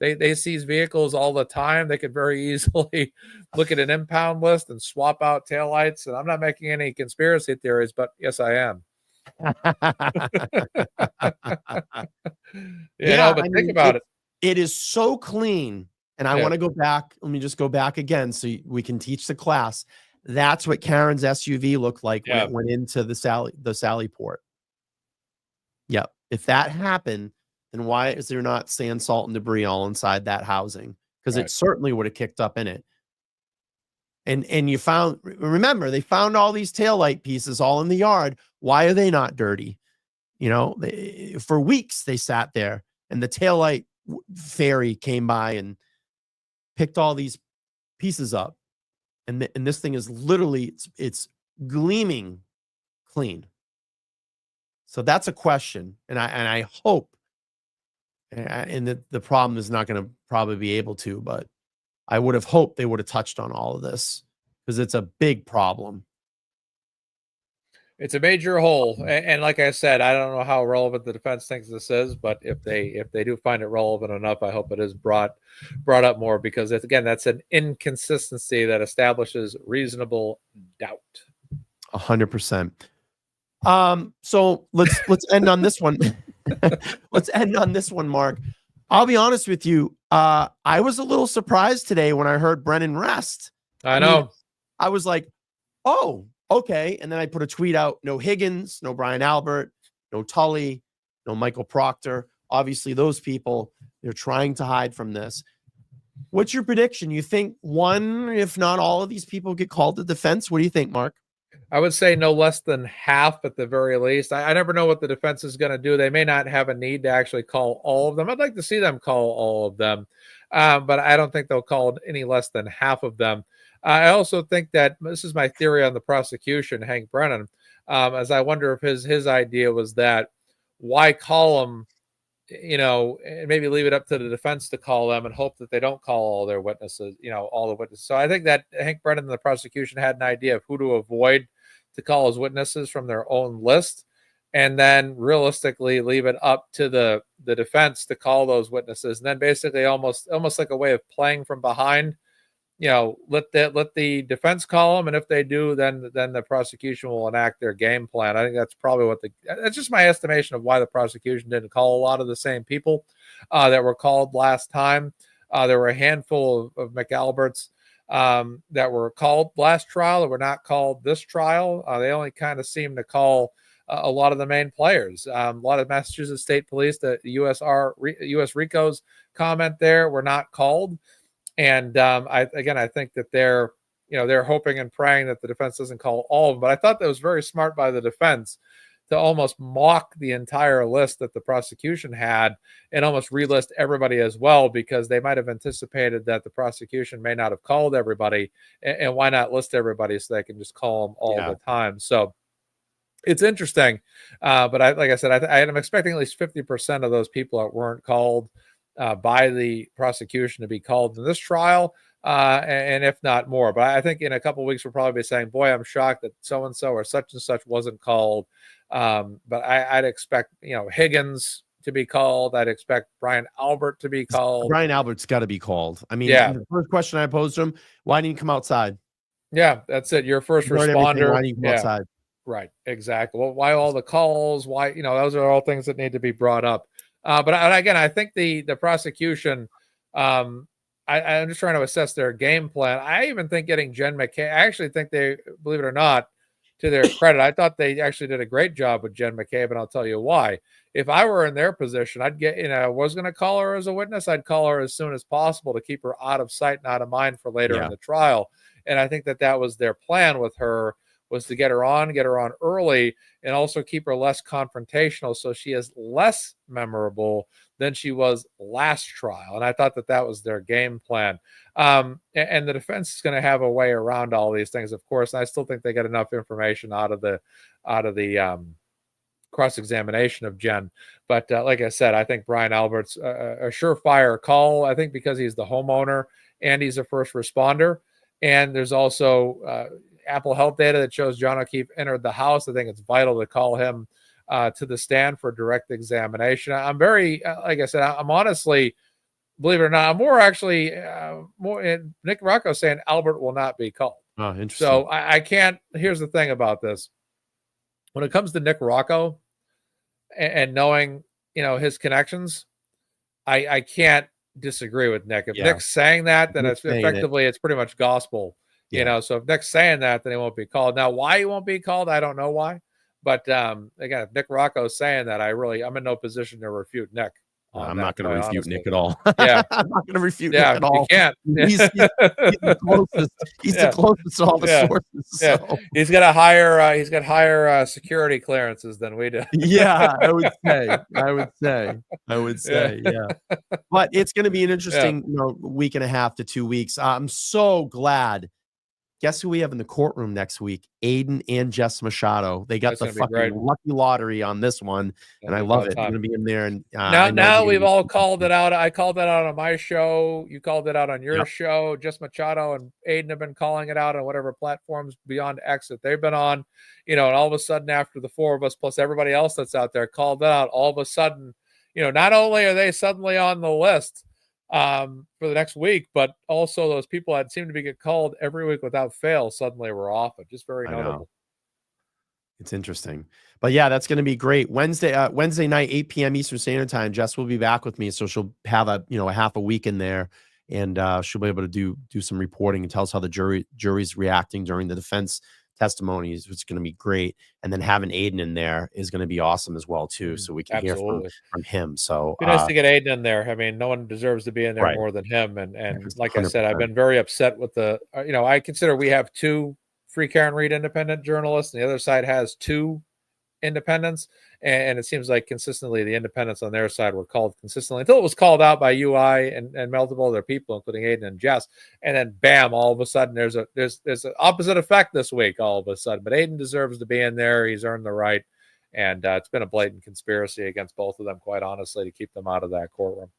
They seize vehicles all the time. They could very easily look at an impound list and swap out taillights. And I'm not making any conspiracy theories, but yes, I am. But think about it. It is so clean. And I want to go back. Let me just go back again so we can teach the class. That's what Karen's SUV looked like when it went into the Sally port. Yep. If that happened, then why is there not sand, salt, and debris all inside that housing? Because it certainly would have kicked up in it. And you remember, they found all these taillight pieces all in the yard. Why are they not dirty? For weeks they sat there, and the taillight fairy came by and picked all these pieces up. And this thing is literally, it's gleaming clean. So that's a question. And I hope, and the problem is not going to probably be able to, but I would have hoped they would have touched on all of this because it's a big problem. It's a major hole. And like I said, I don't know how relevant the defense thinks this is, but if they do find it relevant enough, I hope it is brought up more, because again, that's an inconsistency that establishes reasonable doubt. 100%. So let's end on this one. Let's end on this one, Mark. I'll be honest with you. I was a little surprised today when I heard Brennan rest. I know. I was like, oh, okay. And then I put a tweet out, no Higgins, no Brian Albert, no Tully, no Michael Proctor. Obviously, those people, they're trying to hide from this. What's your prediction? You think one, if not all of these people get called to defense? What do you think, Mark? I would say no less than half at the very least. I never know what the defense is going to do. They may not have a need to actually call all of them. I'd like to see them call all of them, but I don't think they'll call any less than half of them. I also think that this is my theory on the prosecution, Hank Brennan, as I wonder if his idea was that why call them, and maybe leave it up to the defense to call them and hope that they don't call all their witnesses, all the witnesses. So I think that Hank Brennan and the prosecution had an idea of who to avoid to call as witnesses from their own list, and then realistically leave it up to the defense to call those witnesses, and then basically almost like a way of playing from behind. Let the defense call them, and if they do, then the prosecution will enact their game plan. I think that's probably that's just my estimation of why the prosecution didn't call a lot of the same people that were called last time. There were a handful of McAlberts that were called last trial that were not called this trial. They only kind of seem to call a lot of the main players. A lot of Massachusetts State Police, the US RICO's comment there, were not called. And I think that they're hoping and praying that the defense doesn't call all of them. But I thought that was very smart by the defense to almost mock the entire list that the prosecution had and almost relist everybody as well, because they might have anticipated that the prosecution may not have called everybody, and why not list everybody so they can just call them all the time. So it's interesting. But like I said, I am expecting at least 50% of those people that weren't called by the prosecution to be called in this trial, and if not more. But I think in a couple of weeks we'll probably be saying, boy, I'm shocked that so-and-so or such and such wasn't called. But I'd expect, Higgins to be called. I'd expect Brian Albert to be called. Brian Albert's got to be called. I mean, the first question I posed to him, why didn't you come outside? Yeah, that's it. You're a first responder. Why didn't you come outside? Right, exactly. Well, why all the calls? Why, those are all things that need to be brought up. But again, I think the prosecution, I'm just trying to assess their game plan. I even think getting Jen McCabe, I actually think they, believe it or not, to their credit, I thought they actually did a great job with Jen McCabe, and I'll tell you why. If I were in their position, I'd was going to call her as a witness. I'd call her as soon as possible to keep her out of sight and out of mind for later in the trial. And I think that was their plan with her, was to get her on early, and also keep her less confrontational so she is less memorable than she was last trial. And I thought that that was their game plan. And the defense is going to have a way around all these things, of course. And I still think they get enough information out of the cross-examination of Jen. But like I said, I think Brian Albert's a surefire call, I think, because he's the homeowner and he's a first responder. And there's also Apple Health data that shows John O'Keefe entered the house. I think it's vital to call him to the stand for direct examination. I'm very, like I said, I'm honestly, believe it or not, I'm more actually, Nick Rocco saying Albert will not be called. Oh, interesting. So I can't, here's the thing about this. When it comes to Nick Rocco and knowing, his connections, I can't disagree with Nick. If Nick's saying that, then it's effectively, it's pretty much gospel, so if Nick's saying that, then he won't be called. Now, why he won't be called, I don't know why. But again, if Nick Rocco is saying that, I'm in no position to refute Nick. I'm not going to refute Nick at all. Yeah, I'm not going to refute Nick at all. You can't. He's the closest. He's the closest to all the sources. Yeah, so. He's got higher security clearances than we do. Yeah, I would say. Yeah. But it's going to be an interesting, week and a half to 2 weeks. I'm so glad. Guess who we have in the courtroom next week? Aiden and Jess Machado. They got the fucking lucky lottery on this one, and I love it. I'm going to be in there. And now we've all called it out. I called it out on my show. You called it out on your show. Jess Machado and Aiden have been calling it out on whatever platforms beyond X that they've been on. And all of a sudden, after the four of us plus everybody else that's out there called it out, all of a sudden, not only are they suddenly on the list for the next week, but also those people that seem to be get called every week without fail suddenly were off it. Just very notable. It's interesting. But yeah, that's going to be great. Wednesday night, 8 p.m. Eastern Standard Time. Jess will be back with me, so she'll have a half a week in there, and she'll be able to do some reporting and tell us how the jury's reacting during the defense testimonies, which is going to be great. And then having Aiden in there is going to be awesome as well too, so we can hear from him. So it'd be nice to get Aiden in there. I mean, no one deserves to be in there more than him. And like 100%. I said, I've been very upset with I consider we have two free Karen Reed independent journalists, and the other side has two independents, and it seems like consistently the independents on their side were called consistently until it was called out by UI and multiple other people, including Aiden and Jess, and then bam, all of a sudden there's an opposite effect this week all of a sudden. But Aiden deserves to be in there. He's earned the right, and it's been a blatant conspiracy against both of them, quite honestly, to keep them out of that courtroom.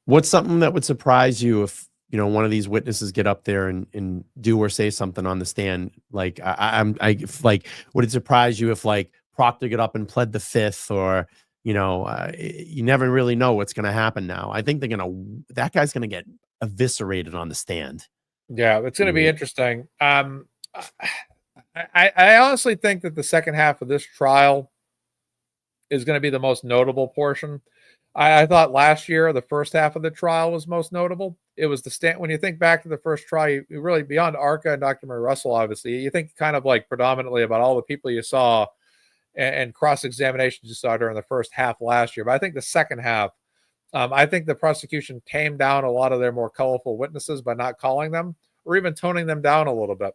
What's something that would surprise you if one of these witnesses get up there and do or say something on the stand? Like would it surprise you if Proctor get up and pled the fifth, or you never really know what's going to happen now. I think that guy's going to get eviscerated on the stand. Yeah, it's going to be interesting. I honestly think that the second half of this trial is going to be the most notable portion. I thought last year the first half of the trial was most notable. It was the stand. When you think back to the first trial, you really, beyond Arca and Dr. Murray Russell, obviously, you think kind of predominantly about all the people you saw and cross-examinations you saw during the first half last year. But I think the second half, I think the prosecution tamed down a lot of their more colorful witnesses by not calling them or even toning them down a little bit.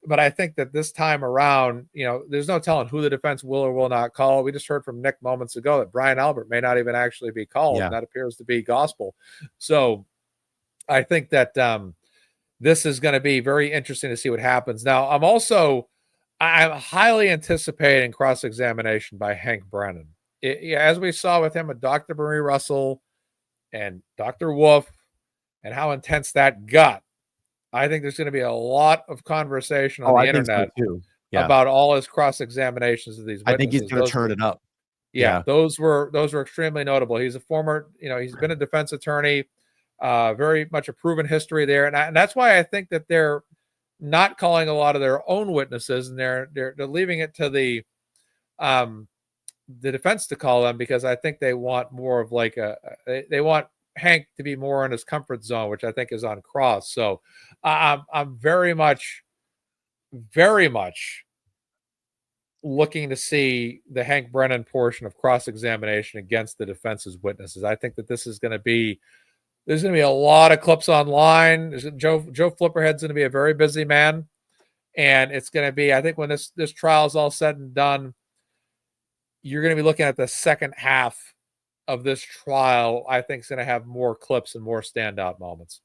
But I think that this time around, there's no telling who the defense will or will not call. We just heard from Nick moments ago that Brian Albert may not even actually be called. Yeah. And that appears to be gospel. So I think that this is going to be very interesting to see what happens. Now, I'm highly anticipating cross-examination by Hank Brennan. As we saw with him with Dr. Marie Russell and Dr. Wolf and how intense that got, I think there's going to be a lot of conversation on the internet about all his cross-examinations of these witnesses. I think he's going to turn it up. Yeah, those were extremely notable. He's a former, he's been a defense attorney, very much a proven history there. And that's why I think that they're not calling a lot of their own witnesses, and they're leaving it to the defense to call them, because I think they want more of they want Hank to be more in his comfort zone, which I think is on cross. So I'm very much looking to see the Hank Brennan portion of cross-examination against the defense's witnesses. I think that this is going to be, there's going to be a lot of clips online. Joe Flipperhead's going to be a very busy man. And it's going to be, I think when this trial is all said and done, you're going to be looking at the second half of this trial, I think, is going to have more clips and more standout moments.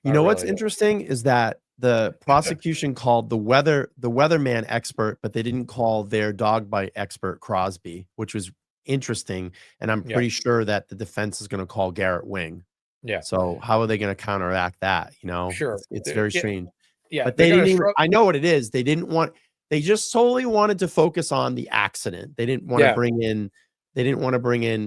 You know what's interesting is that the prosecution called the weatherman expert, but they didn't call their dog bite expert Crosby, which was interesting. And I'm pretty sure that the defense is going to call Garrett Wing. Yeah. So how are they going to counteract that? You know, Sure, it's very strange. Yeah, but they didn't even, I know what it is. They didn't want, they just solely wanted to focus on the accident. They didn't want to bring in,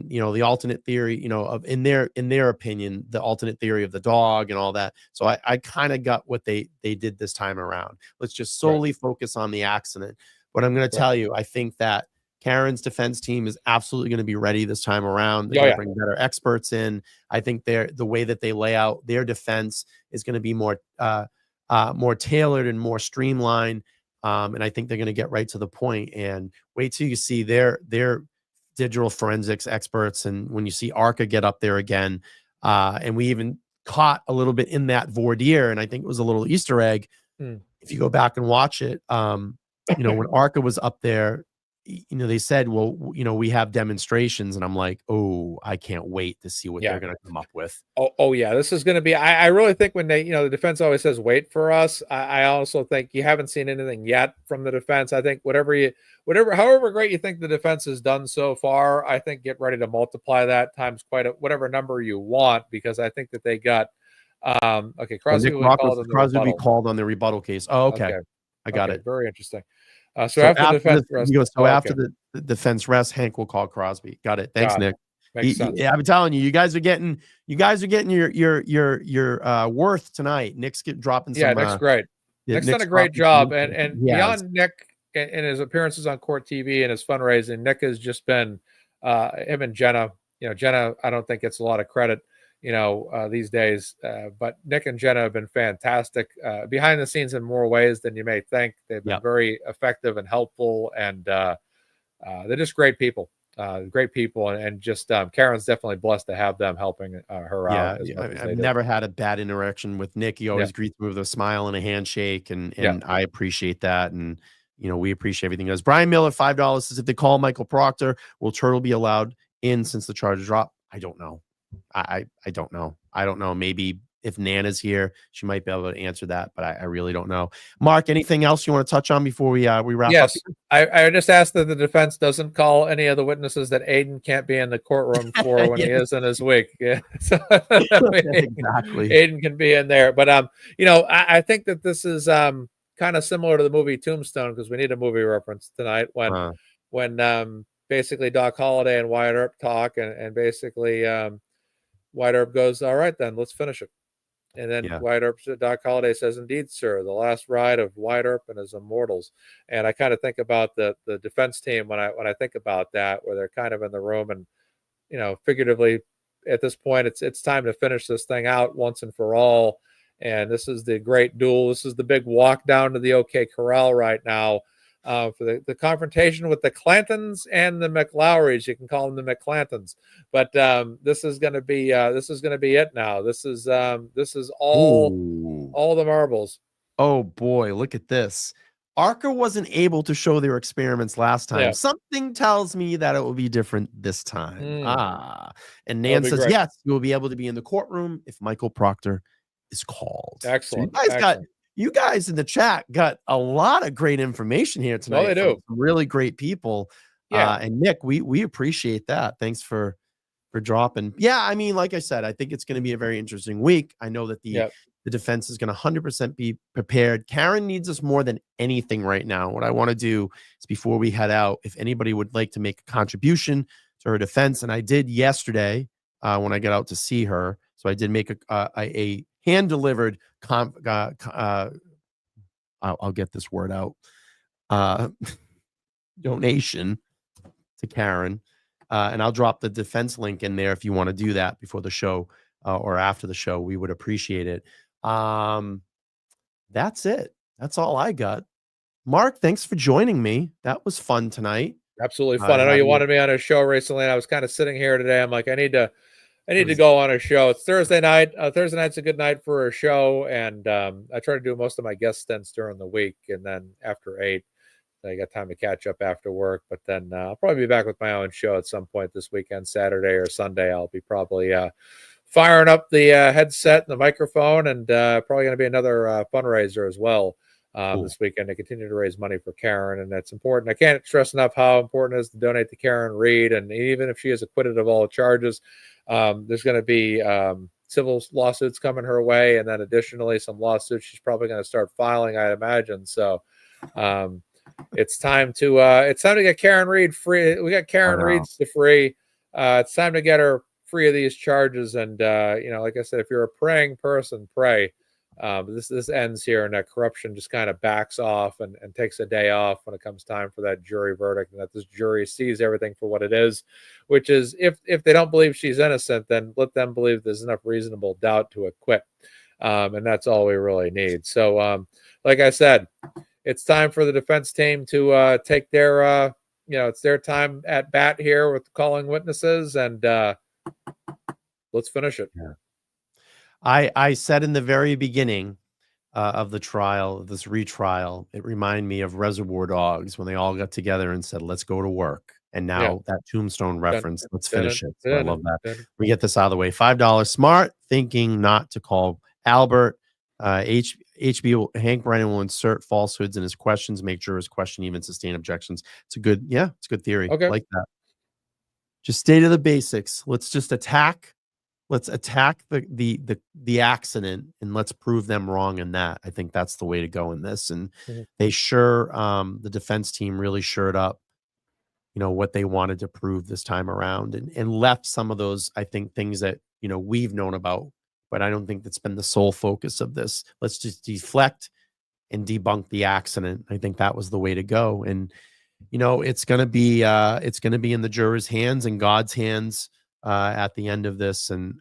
you know, the alternate theory, you know, of in their opinion, the alternate theory of the dog and all that. So I kind of got what they did this time around. Let's just solely focus on the accident. But I'm going to tell you, I think that Karen's defense team is absolutely going to be ready this time around. They're going to bring better experts in. I think the way that they lay out their defense is going to be more tailored and more streamlined. And I think they're going to get right to the point. And wait till you see their digital forensics experts. And when you see ARCA get up there again, and we even caught a little bit in that voir dire, and I think it was a little Easter egg. If you go back and watch it, you know, when ARCA was up there, you know, they said, well, you know, we have demonstrations, and I'm like, oh, I can't wait to see what they're going to come up with. Oh yeah, this is going to be, I really think when they, you know, the defense always says wait for us. I also think you haven't seen anything yet from the defense. I think however great you think the defense has done so far, I think get ready to multiply that times whatever number you want, because I think that they got okay, Crosby will be called on the rebuttal case. Oh, okay. I got it. Very interesting. So after the defense rest, after the defense rest, Hank will call Crosby. Got it. Thanks, Nick. Makes sense. I'm telling you, you guys are getting your worth tonight. Nick's dropping some. Yeah, Nick's great. Nick's done a great job, and beyond Nick and his appearances on Court TV and his fundraising, Nick has just been him and Jenna. You know, Jenna, I don't think gets a lot of credit, you know, these days. But Nick and Jenna have been fantastic behind the scenes in more ways than you may think. They've been very effective and helpful, and they're just great people. And just Karen's definitely blessed to have them helping her out. I've never had a bad interaction with Nick. He always greets me with a smile and a handshake, and I appreciate that. And you know, we appreciate everything he does. Brian Miller, $5 says, if they call Michael Proctor, will Turtle be allowed in since the charges drop? I don't know. I don't know. I don't know. Maybe if Nana's here, she might be able to answer that, but I really don't know. Mark, anything else you want to touch on before we wrap up? Yes, I just asked that the defense doesn't call any of the witnesses that Aiden can't be in the courtroom for when he is in his week. Yeah, so exactly. Aiden can be in there, but you know, I think that this is kind of similar to the movie Tombstone, because we need a movie reference tonight when basically Doc Holliday and Wyatt Earp talk, and basically Wyatt Earp goes, all right, then let's finish it. And then Wyatt Earp, Doc Holliday says, indeed, sir, the last ride of Wyatt Earp and his immortals. And I kind of think about the defense team when I think about that, where they're kind of in the room, and, you know, figuratively at this point, it's time to finish this thing out once and for all. And this is the great duel. This is the big walk down to the OK Corral right now. For the confrontation with the Clantons and the McLowrys. You can call them the McClantons, but this is going to be it now. This is all the marbles. Oh boy, look at this. ARCA wasn't able to show their experiments last time. Something tells me that it will be different this time. And Nan says, yes, you will be able to be in the courtroom if Michael Proctor is called. Excellent. So you guys in the chat got a lot of great information here tonight. Oh, they do. Some really great people. And Nick, we appreciate that. Thanks for dropping. Yeah, I mean, like I said, I think it's going to be a very interesting week. I know that the defense is going to 100% be prepared. Karen needs us more than anything right now. What I want to do is, before we head out, if anybody would like to make a contribution to her defense, and I did yesterday when I got out to see her. So I did make a hand-delivered I'll get this word out, donation to Karen, and I'll drop the defense link in there if you want to do that before the show or after the show. We would appreciate it. That's it. That's all I got. Mark, thanks for joining me. That was fun tonight. Absolutely fun. I know you wanted me on a show recently, and I was kind of sitting here today. I'm like, I need to go on a show. It's Thursday night. Thursday night's a good night for a show, and I try to do most of my guest stints during the week, and then after 8, I got time to catch up after work. But then I'll probably be back with my own show at some point this weekend, Saturday or Sunday. I'll be probably firing up the headset and the microphone, and probably going to be another fundraiser as well this weekend to continue to raise money for Karen. And that's important. I can't stress enough how important it is to donate to Karen Reed. And even if she is acquitted of all charges, there's going to be civil lawsuits coming her way, and then additionally some lawsuits she's probably going to start filing, I'd imagine. So it's time to get Karen Reed free. We got Karen Reed's to free. It's time to get her free of these charges. And like I said, if you're a praying person, pray. This ends here, and that corruption just kind of backs off and takes a day off when it comes time for that jury verdict, and that this jury sees everything for what it is, which is if they don't believe she's innocent, then let them believe there's enough reasonable doubt to acquit. And that's all we really need. So like I said, it's time for the defense team to take their it's their time at bat here with calling witnesses, and let's finish it. Yeah. I said in the very beginning of the trial, this retrial, it reminded me of Reservoir Dogs when they all got together and said, let's go to work. And now that Tombstone reference, let's finish it. So I love that. We get this out of the way. $5 smart thinking not to call Albert. HB Hank Brennan will insert falsehoods in his questions, make jurors question, even sustain objections. It's a good theory. Okay. I like that. Just stay to the basics. Let's attack the accident, and let's prove them wrong in that. I think that's the way to go in this. And they the defense team really shored up, what they wanted to prove this time around, and left some of those, I think, things that, we've known about, but I don't think that's been the sole focus of this. Let's just deflect and debunk the accident. I think that was the way to go. And, it's going to be in the jurors' hands and God's hands at the end of this. And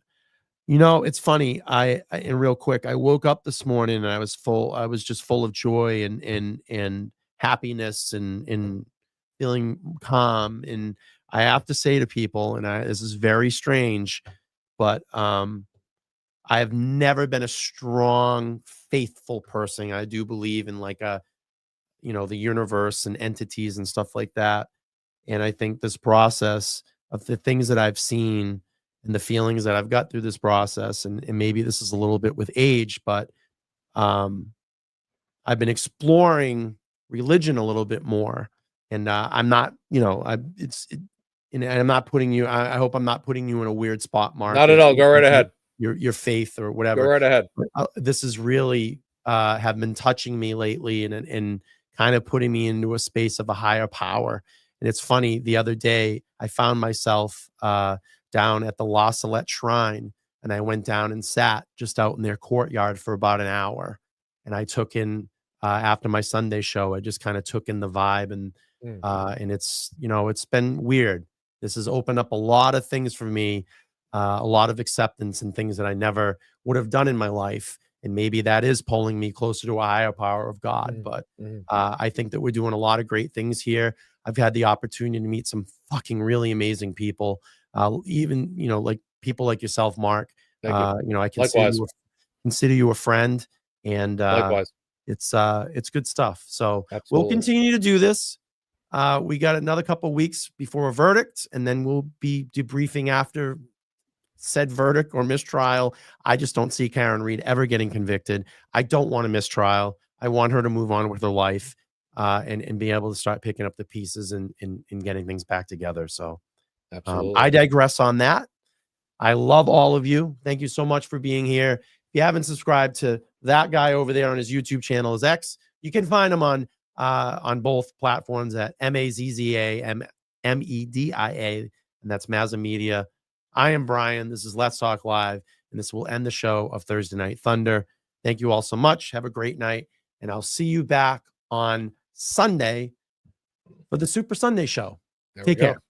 it's funny, and real quick, I woke up this morning and I was just full of joy and happiness and feeling calm. And I have to say to people, and this is very strange, but I have never been a strong, faithful person. I do believe in the universe and entities and stuff like that. And I think this process of the things that I've seen and the feelings that I've got through this process, and maybe this is a little bit with age, but I've been exploring religion a little bit more. And I'm not, and I'm not putting you, I hope I'm not putting you in a weird spot, Mark. Not at all. Go right ahead. Your faith or whatever. Go right ahead. This is really have been touching me lately and kind of putting me into a space of a higher power. And it's funny, the other day I found myself down at the La Salette Shrine, and I went down and sat just out in their courtyard for about an hour. And I took in, after my Sunday show, I just kind of took in the vibe, and it's, it's been weird. This has opened up a lot of things for me, a lot of acceptance and things that I never would have done in my life. And maybe that is pulling me closer to a higher power of God. But I think that we're doing a lot of great things here. I've had the opportunity to meet some fucking really amazing people. Even, like people like yourself, Mark. I consider you a friend, and it's good stuff. So we'll continue to do this. We got another couple of weeks before a verdict, and then we'll be debriefing after said verdict or mistrial. I just don't see Karen Reed ever getting convicted. I don't want a mistrial. I want her to move on with her life and be able to start picking up the pieces and getting things back together. So I digress on that. I love all of you. Thank you so much for being here. If you haven't subscribed to that guy over there on his YouTube channel, is X, you can find him on both platforms at MazzaMedia, and that's MazzaMedia. I am Brian. This is Let's Talk Live, and this will end the show of Thursday Night Thunder. Thank you all so much. Have a great night, and I'll see you back on Sunday for the Super Sunday show. Take care.